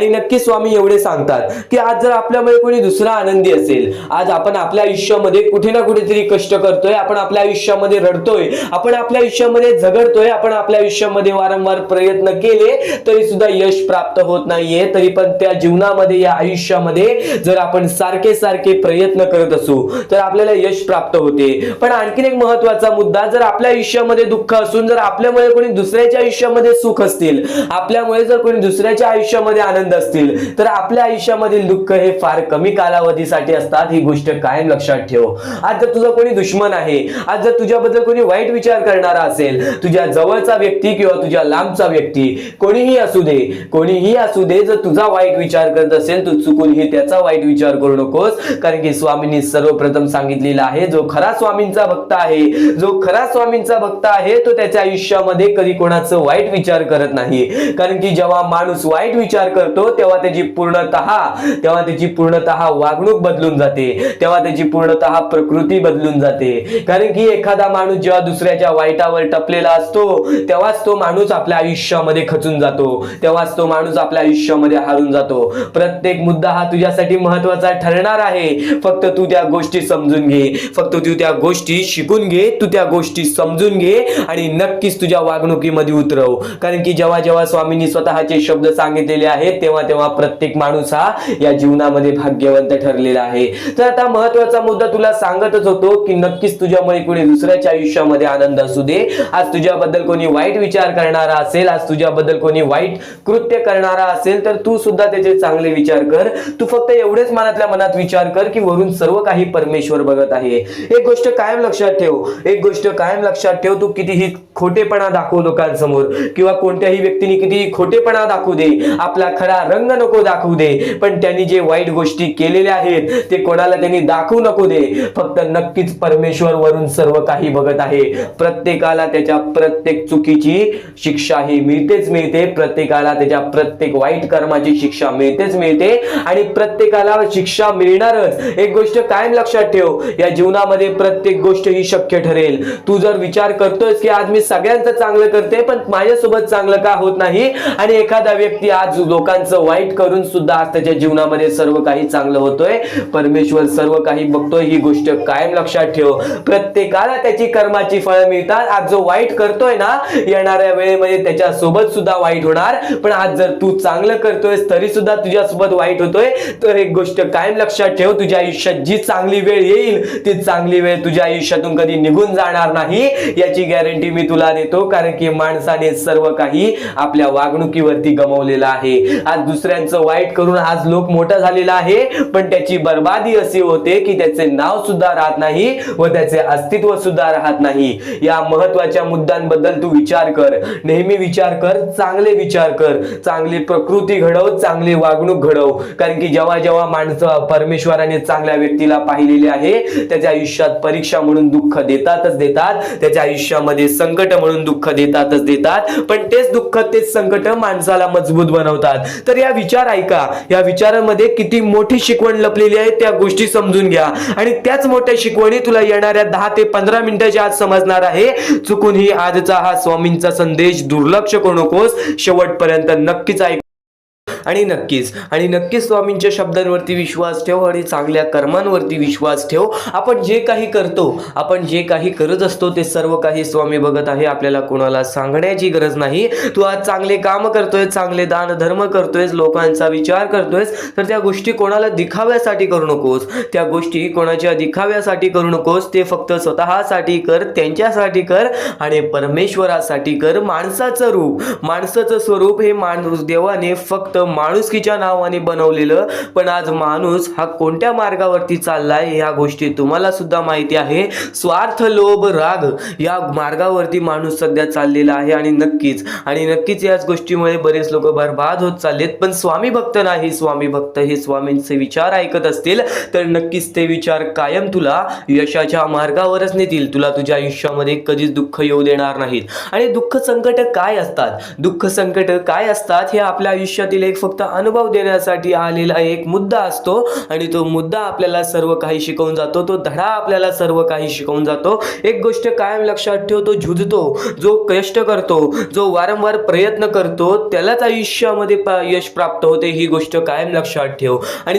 नक्कीच स्वामी एवढे सांगतात की आज जर आपल्यामध्ये कोणी दुसरा आनंदी असेल, आज आपण आपल्या आयुष्यामध्ये कुठे ना कुठेतरी कष्ट करतोय, आपण आपल्या आयुष्यामध्ये रडतोय, आपण आपल्या आयुष्यामध्ये झगडतोय, आपण आपल्या आयुष्यामध्ये वारंवार प्रयत्न केले तरी सुद्धा यश प्राप्त होत नाहीये, तरी पण त्या जीवनामध्ये, या आयुष्यामध्ये जर आपण सारखे प्रयत्न करत असू तर आपल्याला यश प्राप्त होते. पण आणखीन एक महत्वाचा मुद्दा, जर आपल्या आयुष्यामध्ये दुःख असून जर आपल्यामुळे कोणी दुसऱ्याच्या आयुष्यामध्ये सुख असतील, आपल्यामुळे जर कोणी दुसऱ्याच्या आयुष्यामध्ये आनंद असतील, तर आपल्या आयुष्यामधील दुःख हे फार कमी कालावधीसाठी असतात. ही गोष्ट कायम लक्षात ठेव. आज जर तुझा कोणी दुश्मन आहे, आज जर तुझ्याबद्दल कोणी वाईट विचार करणारा असेल, तुझ्या जवळचा व्यक्ती किंवा तुझ्या लांबचा व्यक्ती, कोणीही असू दे, जर तुझा वाईट विचार करत असेल, तू चुकूनही त्याचा वाईट विचार करू नकोस. कारण की स्वामींनी सर्वप्रथम सांगितलेलं आहे, जो खरा स्वामींचा भक्त आहे तो त्याच्या आयुष्यामध्ये कधी कोणाचं वाईट विचार करत नाही. कारण की जेव्हा माणूस वाईट विचार करतो तेव्हा त्याची पूर्णतः वागणूक बदलून जाते, तेव्हा त्याची पूर्णतः प्रकृती बदलून जाते. कारण की एखादा माणूस जेव्हा दुसऱ्याच्या वाईटावर टपलेला असतो तेव्हाच तो माणूस आपल्या आयुष्यामध्ये खचून जातो, तेव्हाच तो माणूस आपल्या आयुष्यामध्ये हारून जातो. प्रत्येक मुद्दा हा तुझ्यासाठी महत्वाचा ठरणार आहे. फक्त तू त्या गोष्टी समजून घे, फक्त तू त्या गोष्टी शिकून घे, तू त्या गोष्टी समजून घे आणि नक्कीच तुझ्या वागणुकीमध्ये उतरव. कारण की जेव्हा जेव्हा स्वामींनी स्वतःचे शब्द सांगितलेले आहेत तेव्हा तेव्हा प्रत्येक माणूस हा या जीवनामध्ये भाग्यवंत ठरलेला आहे. तर आता महत्वाचा मुद्दा तुला सांगतच होतो की नक्कीच तुझ्यामुळे कोणी दुसऱ्याच्या आयुष्यामध्ये आनंद असू दे, आज तुझ्याबद्दल कोणी वाईट विचार करणारा असेल, आज तुझ्याबद्दल कोणी वाईट कृत्य करणारा असेल, तर तू सुद्धा त्याचे चांगले विचार कर. तू फक्त एवढेच मनातल्या मनात विचार कर की वरून सर्व काही परमेश्वर बघत आहे. एक गोष्ट कायम लक्षात ठेव, तू कितीही खोटेपणा दाखव लोकांसमोर किंवा कोणत्याही व्यक्तीने कितीही खोटेपणा दाखवू दे, आपला खरा रंग नको दाखवू दे, पण त्यांनी जे वाईट गोष्टी केलेल्या आहेत ते कोणाला त्यांनी दाखवू नको दे. फक्त नक्कीच परमेश्वर वरून सर्व काही बघत आहे. प्रत्येकाला त्याच्या प्रत्येक चुकीची शिक्षा ही मिळते, प्रत्येकाला त्याच्या प्रत्येक वाईट कर्माची शिक्षा मिळते आणि प्रत्येकाला शिक्षा मिळणारच. एक गोष्ट कायम लक्षात ठेव, या जीवनामध्ये प्रत्येक गोष्ट ही शक्य ठरेल. तू जर विचार करतोयस की आज मी सगळ्यांचं चांगलं करते पण माझ्यासोबत चांगलं का होत नाही, आणि एखादा व्यक्ती आज लोकांचं वाईट करून सुद्धा आज त्याच्या जीवनामध्ये सर्व काही चांगलं होतोय, परमेश्वर सर्व काही बघतोय. ही गोष्ट कायम लक्षात ठेव. प्रत्येकाला त्याची कर्माची फळं मिळतात. आज जो वाईट करतोय ना, येणाऱ्या वेळेमध्ये त्याच्या सोबत सुद्धा वाईट होणार. पण आज जर तू चांगलं करतोयस तरी सुद्धा तुझ्यासोबत वाईट होतोय, तर एक गोष्ट कायम लक्षात ठेव, तुझ्या आयुष्यात जी चांगली वेळ येईल ती चांगली वेळ तुझ्या आयुष्यातून कधी निघून जाणार नाही, याची गॅरंटी मी तुला देतो. कारण की माणसाने सर्व काही आपल्या वागणुकीवरती गमावलेलं आहे. आज दुसऱ्यांचं वाईट करून आज लोक मोठा झालेला आहे, पण त्याची बर्बादी अशी होते की त्याचे नाव सुद्धा राहत नाही व त्याचे अस्तित्व सुद्धा राहत नाही. या महत्वाच्या मुद्द्यांबद्दल तू विचार कर, नेहमी विचार कर, चांगले विचार कर, चांगली प्रकृती घडव, चांगली वागणूक घडव. कारण की जेव्हा जेव्हा माणसं परमेश्वराने चांगल्या व्यक्तीला पाहिलेले आहे, त्याच्या आयुष्यात परीक्षा म्हणून दुःख देतातच देतात, त्याच्या आयुष्यामध्ये संकट म्हणून दुःख देतातच देतात, पण तेच दुःख तेच संकट माणसाला मजबूत बनवतात. तर या विचार ऐका, या विचारामध्ये किती मोठी शिकवण लपलेली आहे त्या गोष्टी समजून घ्या, आणि त्याच मोठ्या शिकवणी तुला येणाऱ्या 10 ते 15 मिनिटाच्या आत समजणार आहे. चुकूनही आजचा हा स्वामींचा संदेश दुर्लक्ष करू नकोस, शेवटपर्यंत नक्कीच ऐक आणि नक्कीच स्वामींच्या शब्दांवरती विश्वास ठेव आणि चांगल्या कर्मांवरती विश्वास ठेव. आपण जे काही करतो, आपण जे काही करत असतो ते सर्व काही स्वामी बघत आहे. आपल्याला कोणाला सांगण्याची गरज नाही. तू आज चांगले काम करतोय, चांगले दान धर्म करतोयस, लोकांचा विचार करतोयस, तर त्या गोष्टी कोणाला दिखाव्यासाठी करू नकोस. त्या गोष्टी कोणाच्या दिखाव्यासाठी करू नकोस. ते फक्त स्वतःसाठी कर, त्यांच्यासाठी कर आणि परमेश्वरासाठी कर. माणसाचं स्वरूप हे माणूस देवाने फक्त माणुसकीच्या नावाने बनवलेलं, पण आज माणूस हा कोणत्या मार्गावरती चाललाय या गोष्टी तुम्हाला सुद्धा माहिती आहे. स्वार्थ, लोभ, राग या मार्गावरती माणूस सध्या चाललेला आहे. आणि नक्कीच याच गोष्टीमुळे बरेच लोक बर्बाद होत चाललेत. पण स्वामी भक्त नाही, स्वामी भक्त हे स्वामींचे विचार ऐकत असतील तर नक्कीच ते विचार कायम तुला यशाच्या मार्गावरच नेतील. तुला तुझ्या आयुष्यामध्ये कधीच दुःख येऊ देणार नाहीत. आणि दुःख संकट काय असतात हे आपल्या आयुष्यातील एक फक्त अनुभव देण्यासाठी आलेला एक मुद्दा असतो, आणि तो मुद्दा आपल्याला सर्व काही शिकवून जातो. तो धडा आपल्याला सर्व काही शिकवून जातो. एक गोष्ट कायम लक्षात ठेव, तो झुजतो, जो कष्ट करतो, जो वारंवार प्रयत्न करतो, त्यालाच आयुष्यामध्ये यश प्राप्त होते. ही गोष्ट कायम लक्षात ठेव. आणि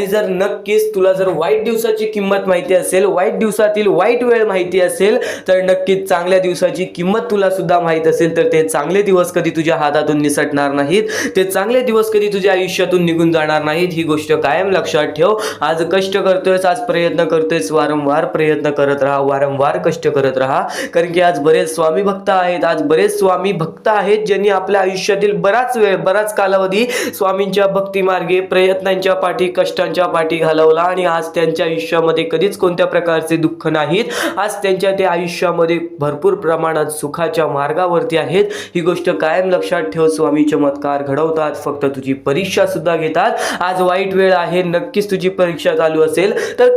जर नक्कीच तुला जर वाईट दिवसाची किंमत माहिती असेल, वाईट दिवसातील वाईट वेळ माहिती असेल, तर नक्कीच चांगल्या दिवसाची किंमत तुला सुद्धा माहित असेल, तर ते चांगले दिवस कधी तुझ्या हातातून निसटणार नाहीत. ते चांगले दिवस कधी तुझ्या आयुष्यातून निघून जाणार नाहीत. ही गोष्ट कायम लक्षात ठेव. आज कष्ट करतोयस, आज प्रयत्न करतोयस, वारंवार प्रयत्न करत राहा, वारंवार कष्ट करत राहा. कारण की आज बरेच स्वामी भक्त आहेत, ज्यांनी आपल्या आयुष्यातील बराच कालावधी स्वामींच्या भक्ती मार्गे, प्रयत्नांच्या पाठी, कष्टांच्या पाठी घालवला, आणि आज त्यांच्या आयुष्यामध्ये कधीच कोणत्या प्रकारचे दुःख नाहीत. आज त्यांच्या त्या आयुष्यामध्ये भरपूर प्रमाणात सुखाच्या मार्गावरती आहेत. ही गोष्ट कायम लक्षात ठेव. स्वामी चमत्कार घडवतात, फक्त तुझी परीक्षा सुद्धा घेतात. आज वाईट वेळ आहे, नक्कीच तुझी परीक्षा चालू असेल तर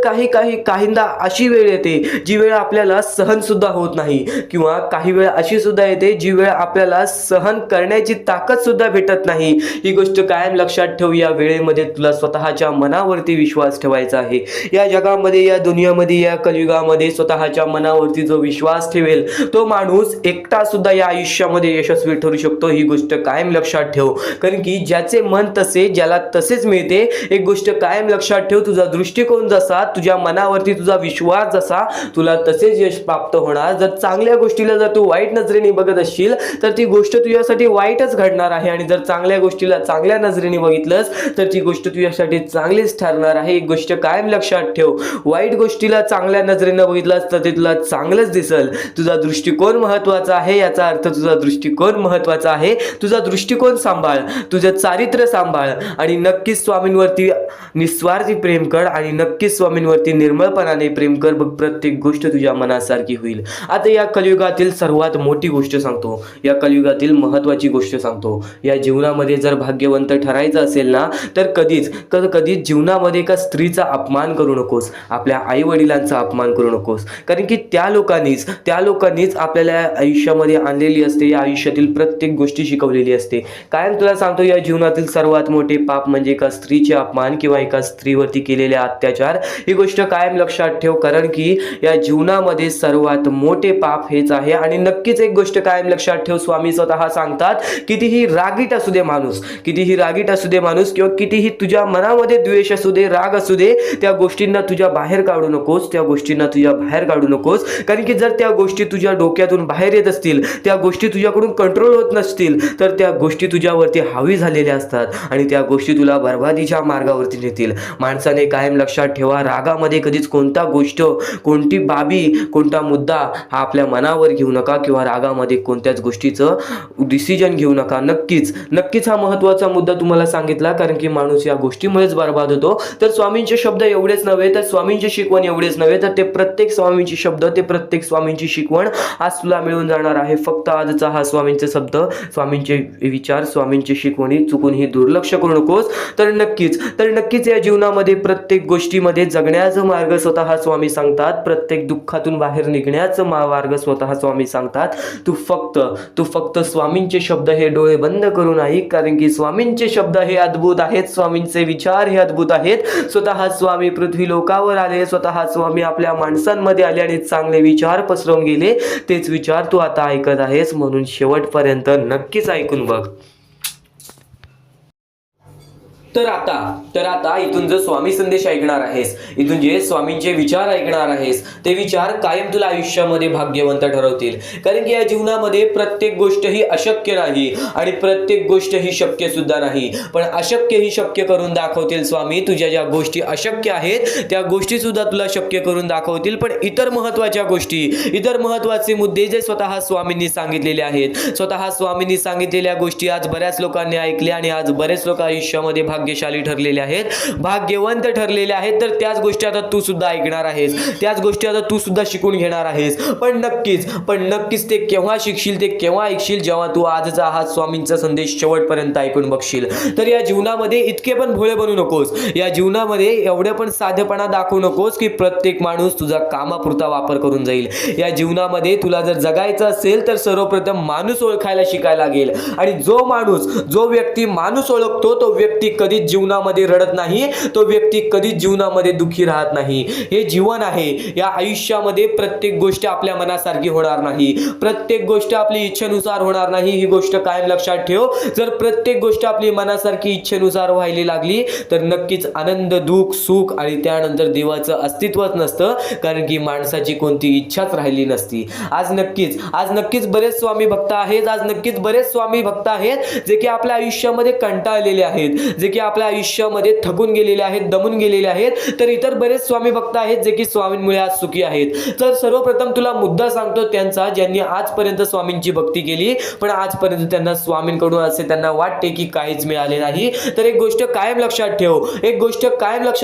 काहींदा अशी वेळ येते जी वेळ आपल्याला सहन सुद्धा होत नाही, किंवा काही वेळ अशी सुद्धा येते जी वेळ आपल्याला सहन करण्याची ताकद सुद्धा भेटत नाही. ही गोष्ट कायम लक्षात ठेव. या वेळेमध्ये तुला स्वतःच्या मनावरती विश्वास ठेवायचा आहे. या जगामध्ये, या दुनियामध्ये, या कलियुगामध्ये स्वतःच्या मनावरती जो विश्वास ठेवेल तो माणूस एकटा सुद्धा या आयुष्यामध्ये यशस्वी ठरू शकतो. ही गोष्ट कायम लक्षात ठेव. कारण की ज्याचे मन तसे, ज्याला तसेच मिळते. एक गोष्ट कायम लक्षात ठेव, तुझा दृष्टिकोन जसा, तुझ्या मनावरती तुझा विश्वास जसा, तुला तसेच यश प्राप्त होणार. जर चांगल्या गोष्टीला जर तू वाईट नजरेने बघत असशील तर ती गोष्ट तुझ्यासाठी वाईटच घडणार आहे, आणि जर चांगल्या गोष्टीला चांगल्या नजरेने बघितलंस तर ती गोष्ट तुझ्यासाठी चांगलीच ठरणार आहे. एक गोष्ट कायम लक्षात ठेव, वाईट गोष्टीला चांगल्या नजरेने बघितलास तर ते तुला चांगलंच दिसल. तुझा दृष्टिकोन महत्वाचा आहे, याचा अर्थ तुझा दृष्टिकोन महत्वाचा आहे. तुझा दृष्टिकोन सांभाळ, तुझं चारित्र्य सांभाळ, आणि नक्कीच स्वामींवरती निस्वार्थी प्रेम कर, आणि नक्कीच स्वामींवरती निर्मळपणाने प्रेम कर. बघ, प्रत्येक गोष्ट तुझ्या मनासारखी होईल. आता या कलियुगातील सर्वात मोठी गोष्ट सांगतो, या कलियुगातील महत्वाची गोष्ट सांगतो. या जीवनामध्ये जर भाग्यवंत ठरायचं असेल ना, तर कधीच जीवनामध्ये एका स्त्रीचा अपमान करू नकोस, आपल्या आई वडिलांचा अपमान करू नकोस. कारण की त्या लोकांनीच आपल्याला आयुष्यामध्ये आणलेली असते, या आयुष्यातील प्रत्येक गोष्टी शिकवलेली असते. कायम तुला सांगतो, या जीवनातील सर्वात मोठे पाप म्हणजे एका स्त्रीचे अपमान किंवा एका स्त्रीवरती केलेले अत्याचार. ही गोष्ट कायम लक्षात ठेव, कारण की या जीवनामध्ये सर्वात मोठे पाप हेच आहे. आणि नक्कीच एक गोष्ट कायम लक्षात ठेव, स्वामी स्वतः सांगतात, कितीही रागीट असू दे माणूस, किंवा कितीही तुझ्या मनामध्ये द्वेष असू दे, राग असू दे, त्या गोष्टींना तुझ्या बाहेर काढू नकोस. कारण की जर त्या गोष्टी तुझ्या डोक्यातून बाहेर येत असतील, त्या गोष्टी तुझ्याकडून कंट्रोल होत नसतील, तर त्या गोष्टी तुझ्यावरती हावी झालेल्या असतात आणि त्या गोष्टी तुला बर्बादीच्या मार्गावरती नेतील. माणसाने कायम लक्षात ठेवा, रागामध्ये कधीच कोणता गोष्ट, कोणती बाबी, कोणता मुद्दा हा आपल्या मनावर घेऊ नका किंवा रागामध्ये कोणत्याच गोष्टीचं डिसिजन घेऊ नका. नक्कीच हा महत्त्वाचा मुद्दा तुम्हाला सांगितला, कारण की माणूस या गोष्टीमुळेच बर्बाद होतो. तर स्वामींचे शब्द एवढेच नव्हे, तर स्वामींची शिकवण एवढेच नव्हे, तर ते प्रत्येक स्वामींची शब्द, ते प्रत्येक स्वामींची शिकवण आज तुला मिळून जाणार आहे. फक्त आजचा हा स्वामींचे शब्द, स्वामींचे विचार, स्वामींची शिकवणी चुकूनही दुर्लक्ष करू नकोस. तर नक्कीच या जीवनामध्ये प्रत्येक गोष्टीमध्ये जगण्याचा मार्ग स्वतः स्वामी सांगतात. प्रत्येक दुःखातून बाहेर निघण्याचा मार्ग स्वतः स्वामी सांगतात. तू फक्त स्वामींचे शब्द हे डोळे बंद करून ऐक, कारण की स्वामींचे शब्द हे अद्भुत आहेत, स्वामींचे विचार हे अद्भुत आहेत. स्वतः स्वामी पृथ्वी लोकावर आले, स्वतः स्वामी आपल्या माणसांमध्ये आले आणि चांगले विचार पसरवून गेले. तेच विचार तू आता ऐकत आहेस, म्हणून शेवटपर्यंत नक्कीच ऐकून बघ. तर आता इथून जर स्वामी संदेश ऐकणार आहेस, इथून जे स्वामींचे विचार ऐकणार आहेस, ते विचार कायम तुला आयुष्यामध्ये भाग्यवंत ठरवतील. कारण की या जीवनामध्ये प्रत्येक गोष्ट ही अशक्य नाही आणि प्रत्येक गोष्ट ही शक्य सुद्धा नाही, पण अशक्य ही शक्य करून दाखवतील स्वामी. तुझ्या ज्या गोष्टी अशक्य आहेत त्या गोष्टी सुद्धा तुला शक्य करून दाखवतील. पण इतर महत्त्वाच्या गोष्टी, इतर महत्त्वाचे मुद्दे जे स्वतः स्वामींनी सांगितलेले आहेत, स्वतः स्वामींनी सांगितलेल्या गोष्टी आज बऱ्याच लोकांनी ऐकल्या आणि आज बरेच लोक आयुष्यामध्ये भाग्यशाली ठरलेले आहेत, भाग्यवंत ठरलेले आहेत. तर त्याच गोष्टी आता तू सुद्धा ऐकणार आहेस, त्याच गोष्टी आता तू सुद्धा शिकून घेणार आहेस. पण नक्कीच ते केव्हा शिकशील, ते केव्हा ऐकशील, जेव्हा तू आजचा हा स्वामींचा संदेश शेवटपर्यंत ऐकून बघशील. तर या जीवनामध्ये इतके पण भोळे बनू नकोस, या जीवनामध्ये एवढे पण साधेपणा दाखवू नकोस की प्रत्येक माणूस तुझा कामापुरता वापर करून जाईल. या जीवनामध्ये तुला जर जगायचं असेल तर सर्वप्रथम माणूस ओळखायला शिकायला लागेल. आणि जो व्यक्ती माणूस ओळखतो, तो व्यक्ती कधीच जीवनामध्ये रडत नाही, तो व्यक्ती कधीच जीवनामध्ये दुःखी राहत नाही. हे जीवन आहे. या आयुष्यामध्ये प्रत्येक गोष्ट आपल्या मनासारखी होणार नाही, प्रत्येक गोष्ट आपली इच्छेनुसार होणार नाही. ही गोष्ट कायम लक्षात ठेव. जर प्रत्येक गोष्ट आपली मनासारखी इच्छेनुसार व्हायला लागली तर नक्कीच आनंद, दुःख, सुख आणि त्यानंतर देवाचं अस्तित्वच नसतं, कारण की माणसाची कोणती इच्छाच राहिली नसती. आज नक्कीच बरेच स्वामी भक्त आहेत, आज नक्कीच बरेच स्वामी भक्त आहेत जे की आपल्या आयुष्यामध्ये कंटाळलेले आहेत, जे की आपल्या आयुष्यामध्ये थकून गेलेले आहेत, दमून गेलेले आहेत. तर इतर बरेच स्वामी भक्त आहेत जे की स्वामींमुळे आज सुखी आहेत. तर सर्वप्रथम तुला मुद्दा सांगतो त्यांचा, ज्यांनी आजपर्यंत स्वामींची भक्ती केली पण आजपर्यंत त्यांना स्वामींकडून असे त्यांना वाटते की काहीच मिळाले नाही. तर एक गोष्ट कायम लक्षात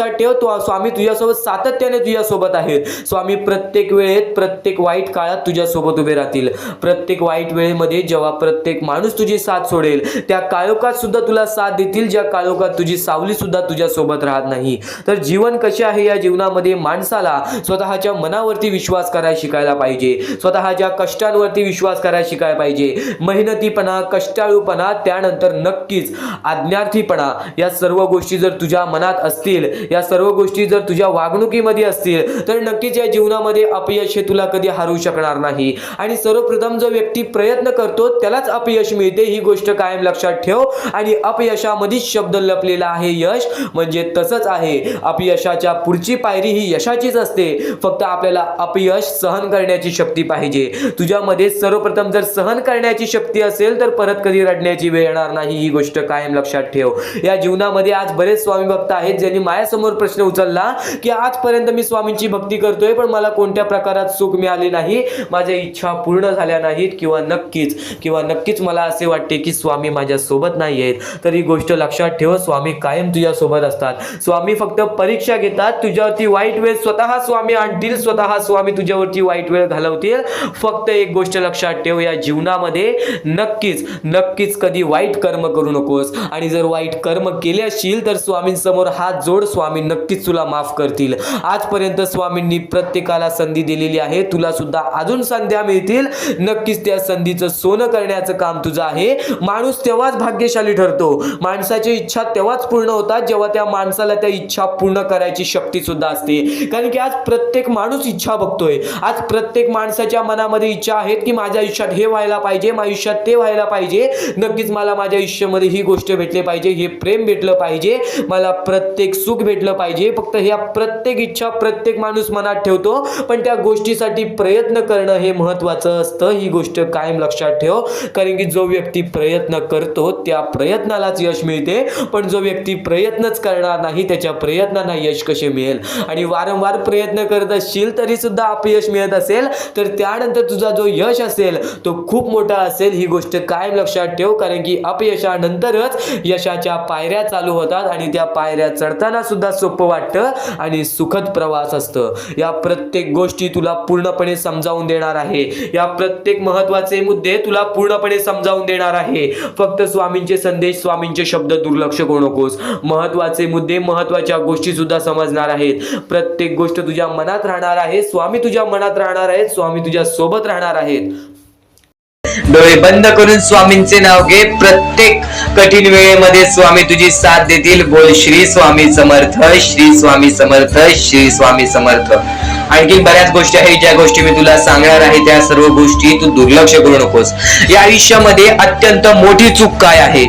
ठेव, तो स्वामी तुझ्यासोबत सातत्याने तुझ्यासोबत आहेत. स्वामी प्रत्येक वेळेत, प्रत्येक वाईट काळात तुझ्यासोबत उभे राहतील. प्रत्येक वाईट वेळेमध्ये जेव्हा प्रत्येक माणूस तुझी साथ सोडेल, त्या काळोखात सुद्धा तुला साथ देतील, ज्या काळोखात तुझी सावली सुद्धा तुझ्या सोबत राहत नाही. तर जीवन कसे आहे, या जीवनामध्ये माणसाला स्वतःच्या मनावरती विश्वास करायला शिकायला पाहिजे, स्वतःच्या कष्टांवरती विश्वास करायला शिकायला पाहिजे. मेहनतीपणा, कष्टाळूपणा, त्यानंतर नक्कीच आज्ञार्थीपणा, या सर्व गोष्टी जर तुझ्या मनात असतील, या सर्व गोष्टी जर तुझ्या वागणुकीमध्ये असतील तर नक्कीच या जीवनामध्ये अपयश हे तुला कधी हरू शकणार नाही. आणि सर्वप्रथम जो व्यक्ती प्रयत्न करतो त्यालाच अपयश मिळते, ही गोष्ट कायम लक्षात ठेव. आणि अपयशामध्येच शब्द लपलेला आहे यश, म्हणजे तसंच आहे. अपयशाच्या पुढची पायरी ही यशाचीच असते. फक्त आपल्याला अपयश सहन करण्याची शक्ती पाहिजे. तुझ्यामध्ये सर्वप्रथम जर सहन करण्याची शक्ती असेल तर परत कधी रडण्याची वेळ येणार नाही, ही गोष्ट कायम लक्षात ठेव. या जीवनामध्ये आज बरेच स्वामी भक्त आहेत ज्यांनी माझ्यासमोर प्रश्न उचलला की आजपर्यंत मी स्वामींची भक्ती करतोय पण मला कोणत्या प्रकारात सुख मिळाले नाही, माझ्या इच्छा पूर्ण झाल्या नाहीत, किंवा नक्कीच मला असे वाटते की स्वामी माझ्या सोबत नाही आहेत. तर ही गोष्ट लक्षात ठेव, स्वामी कायम तुझ्या सोबत असतात. स्वामी फक्त परीक्षा घेतात, तुझ्यावरती वाईट वेळ स्वतः स्वामी आणतील, स्वतः स्वामी तुझ्यावरती वाईट वेळ घालवतील. फक्त एक गोष्ट लक्षात ठेव, या जीवनामध्ये नक्कीच कधी वाईट कर्म करू नकोस. आणि जर वाईट कर्म केले असतील तर स्वामींसमोर हात जोड, स्वामी नक्कीच तुला माफ करतील. आजपर्यंत स्वामींनी प्रत्येकाला संधी दिलेली आहे, तुला सुद्धा अजून संध्या मिळतील. नक्कीच त्या संधीचं सोनं करण्याचं काम तुझं आहे. माणूस तेव्हाच भाग्यशाली ठरतो, माणसाची इच्छा तेव्हाच पूर्ण होतात जेव्हा त्या माणसाला त्या इच्छा पूर्ण करायची शक्ती सुद्धा असते. कारण की आज प्रत्येक माणूस इच्छा बघतोय. आज प्रत्येक माणसाच्या मनामध्ये इच्छा आहेत की माझ्या आयुष्यात हे व्हायला पाहिजे, माझ्या आयुष्यात ते व्हायला पाहिजे, नक्कीच मला माझ्या आयुष्यामध्ये ही गोष्ट भेटली पाहिजे, हे प्रेम भेटलं पाहिजे, मला प्रत्येक सुख भेटलं पाहिजे. फक्त ह्या प्रत्येक इच्छा प्रत्येक माणूस मनात ठेवतो, पण त्या गोष्टीसाठी प्रयत्न करणं हे महत्त्वाचं असतं. ही गोष्ट कायम लक्षात ठेव. कारण की जो व्यक्ती प्रयत्न करतो त्या प्रयत्नालाच यश मिळते, पण जो व्यक्ती प्रयत्नच करणार नाही त्याच्या प्रयत्नांना यश कसे मिळेल. आणि वारंवार प्रयत्न करत असशील तरी सुद्धा अपयश मिळत असेल तर त्यानंतर तुझा जो यश असेल तो खूप मोठा असेल. ही गोष्ट कायम लक्षात ठेव. कारण की अपयशानंतरच यशाच्या पायऱ्या चालू होतात आणि त्या पायऱ्या चढताना सुद्धा सोपं वाटतं आणि सुखद प्रवास असतं. या प्रत्येक गोष्टी तुला पूर्णपणे समजावून देणार आहे. या प्रत्येक महत्त्वाचे मुद्दे तुला पूर्णपणे समजावून देणार आहे. फक्त स्वामींचे संदेश, स्वामींचे शब्द दुर्लक्ष करू नकोस. महत्त्वाचे मुद्दे, महत्त्वाच्या गोष्टी सुद्धा समजणार आहेत. प्रत्येक गोष्ट तुझ्या मनात राहणार आहे. स्वामी तुझ्या मनात राहणार आहेत. स्वामी तुझ्या सोबत राहणार आहेत. डोळे बंद करून स्वामींचे नाव घे. प्रत्येक कठीण वेळेमध्ये स्वामी तुझी साथ देतील. बोल श्री स्वामी समर्थ, श्री स्वामी समर्थ, श्री स्वामी समर्थ. आणखी बऱ्याच गोष्टी आहेत ज्या गोष्टी मी तुला सांगणार आहे. त्या सर्व गोष्टी तू दुर्लक्ष करू नकोस. या आयुष्यामध्ये अत्यंत मोठी चूक काय आहे?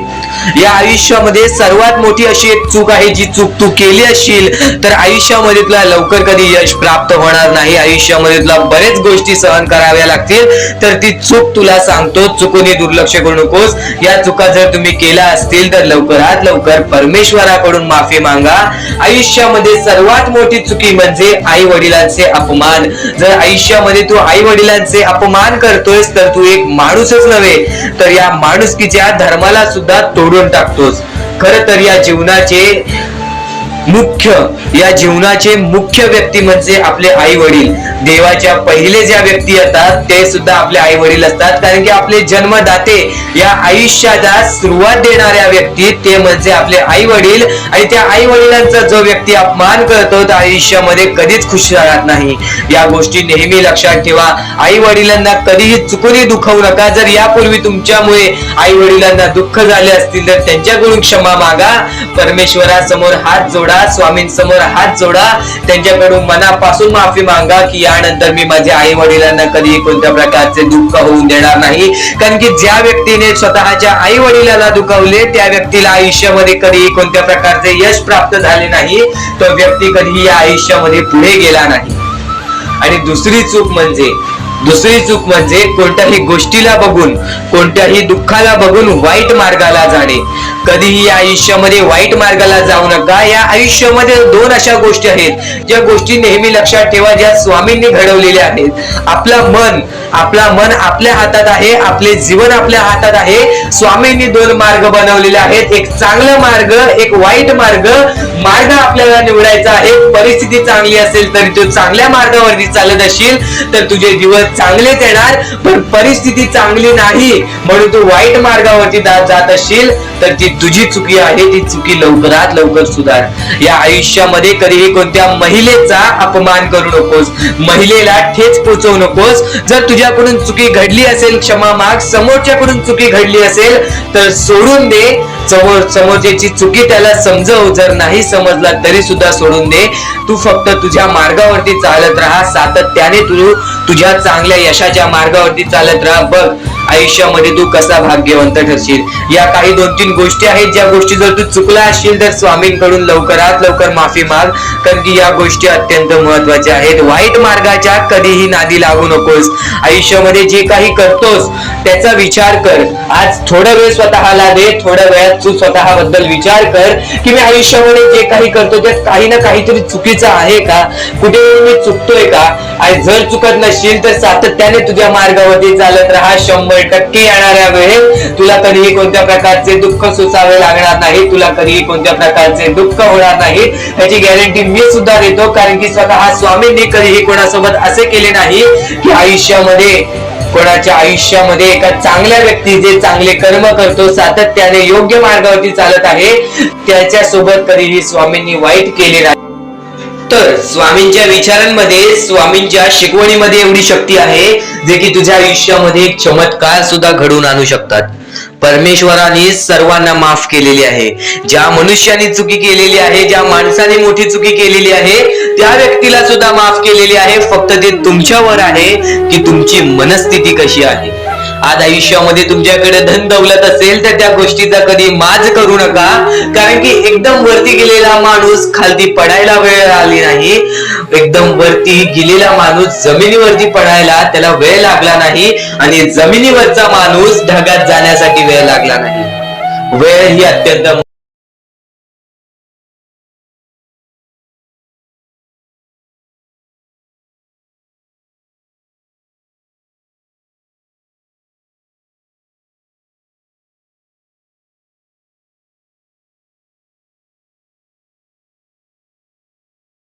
या आयुष्यामध्ये सर्वात मोठी अशी एक चूक आहे, जी चूक तू केली असशील तर आयुष्यामध्ये तुला लवकर कधी यश प्राप्त होणार नाही. आयुष्यामध्ये तुला बरेच गोष्टी सहन कराव्या लागतील. तर ती चूक तुला सांगतो, चुकूनही दुर्लक्ष करू नकोस. या चुका जर तुम्ही केल्या असतील तर लवकरात लवकर परमेश्वराकडून माफी मागा. आयुष्यामध्ये सर्वात मोठी चुकी म्हणजे आई वडिलांचे अपमान. जर आयुष्यामध्ये तू आई वडिलांचे अपमान करतोयस तर तू एक माणूसच नव्हे तर या माणुसकीच्या धर्माला सुद्धा तोडून टाकतोस. खरं तर या जीवनाचे मुख्य व्यक्ती म्हणजे आपले आई वडील. देवाच्या पहिले ज्या व्यक्ती येतात ते सुद्धा आपले आई वडील असतात. कारण की आपले जन्मदाते, या आयुष्याला सुरुवात देणाऱ्या व्यक्ती ते म्हणजे आपले आई वडील. आणि त्या आई वडिलांचा जो व्यक्ती अपमान करतो त्या आयुष्यामध्ये कधीच खुश राहत नाही. या गोष्टी नेहमी लक्षात ठेवा. आई वडिलांना कधीही चुकूनही दुखवू नका. जर यापूर्वी तुमच्यामुळे आई वडिलांना दुःख झाले असतील तर त्यांच्याकडून क्षमा मागा. परमेश्वरासमोर हात जोडा, स्वामींसमोर हात जोडा, त्यांच्याकडून मनापासून माफी मागा की यानंतर मी माझ्या आई वडिलांना कधी कोणत्या प्रकारचे दुःख होऊन देणार नाही. कारण की ज्या व्यक्तीने स्वतःच्या आई वडिलांना दुखावले त्या व्यक्तीला आयुष्यामध्ये कधी कोणत्या प्रकारचे यश प्राप्त झाले नाही. तो व्यक्ती कधी या आयुष्यामध्ये पुढे गेला नाही. आणि दुसरी चूक म्हणजे कोणत्याही गोष्टीला बघून, कोणत्याही दुःखाला बघून वाईट मार्गाला जाणे. कधीही या आयुष्यामध्ये वाईट मार्गाला जाऊ नका. या आयुष्यामध्ये दोन अशा गोष्टी आहेत ज्या गोष्टी नेहमी लक्षात ठेवा, ज्या स्वामींनी घडवलेल्या आहेत. आपलं मन आपल्या हातात आहे. आपले जीवन आपल्या हातात आहे. स्वामींनी दोन मार्ग बनवलेले आहेत. एक चांगला मार्ग, एक वाईट मार्ग. मार्ग आपल्याला निवडायचा आहे. परिस्थिती चांगली असेल तरी तू चांगल्या मार्गावरती चालत असशील तर तुझे दिवस चांगलेच येणार. पण परिस्थिती चांगली नाही म्हणून तू वाईट मार्गावरती जात असशील तर ती तुझी चुकी आहे. ती चुकी लवकरात लवकर सुधार. या आयुष्यामध्ये कधीही कोणत्या महिलेचा अपमान करू नकोस. महिलेला ठेच पोचवू नकोस. जर तुझ्याकडून चुकी घडली असेल क्षमा माग. समोरच्याकडून चुकी घडली असेल तर सोडून दे. समोरच्याची चुकी त्याला समजव. जर नाही समजला तरी सुद्धा सोडून दे. तू फक्त तुझ्या मार्गावरती चालत राहा. सातत्याने तू तुझ्या चांगल्या यशाच्या मार्गावरती चालत राहा. बघ आयुष्यामध्ये तू कसा भाग्यवंत ठरशील. या काही 2-3 गोष्टी आहेत ज्या गोष्टी जर तू चुकला असशील तर स्वामींकडून लवकरात लवकर माफी माग. कारण की या गोष्टी अत्यंत महत्वाच्या आहेत. वाईट मार्गाच्या कधीही नादी लागू नकोस. आयुष्यामध्ये जे काही करतोस त्याचा विचार कर. आज थोडा वेळ स्वतःला दे. थोड्या वेळात तू स्वतःबद्दल विचार कर की मी आयुष्यामध्ये जे काही करतो त्यात काही ना काहीतरी चुकीचं आहे का, कुठे मी चुकतोय का. आणि जर चुकत नसशील तर सातत्याने तुझ्या मार्गावरती चालत राहा. 100% येणाऱ्या वेळेस तुला कधीही कोणत्या प्रकारचे दुःख सोसावे लागणार नाही. तुला कधीही कोणत्या प्रकारचे दुःख होणार नाही याची गॅरंटी मी सुद्धा देतो. कारण की स्वतः स्वामींनी कधीही कोणासोबत असे केले नाही की कोणाच्या आयुष्यामध्ये एका चांगल्या व्यक्ती जे चांगले कर्म करतो, सातत्याने योग्य मार्गावरती चालत आहे, त्याच्या सोबत कधीही स्वामींनी वाईट केले नाही. तर स्वामींच्या विचारांमध्ये, स्वामींच्या शिकवणीमध्ये एवढी शक्ती आहे जे की तुझ्या आयुष्यामध्ये एक चमत्कार सुद्धा घडवून आणू शकतात. परमेश्वराने सर्वांना माफ केलेली आहे. ज्या मनुष्याने चुकी केलेली आहे, ज्या माणसाने मोठी चुकी केलेली आहे, त्या व्यक्तीला सुद्धा माफ केलेली आहे. फक्त ते तुमच्यावर आहे की तुमची मनस्थिती कशी आहे. आज आयुष्यामध्ये तुमच्याकडे धन दौलत असेल तर त्या गोष्टीचा कधी माज करू नका, कारण की एकदम वरती गेलेला माणूस खालती पडायला वेळ आली नाही. एकदम वरती गेलेला माणूस जमिनीवरती पडायला त्याला वेळ लागला नाही, आणि जमिनीवरचा माणूस ढगात जाण्यासाठी वेळ लागला नाही. वेळ ही अत्यंत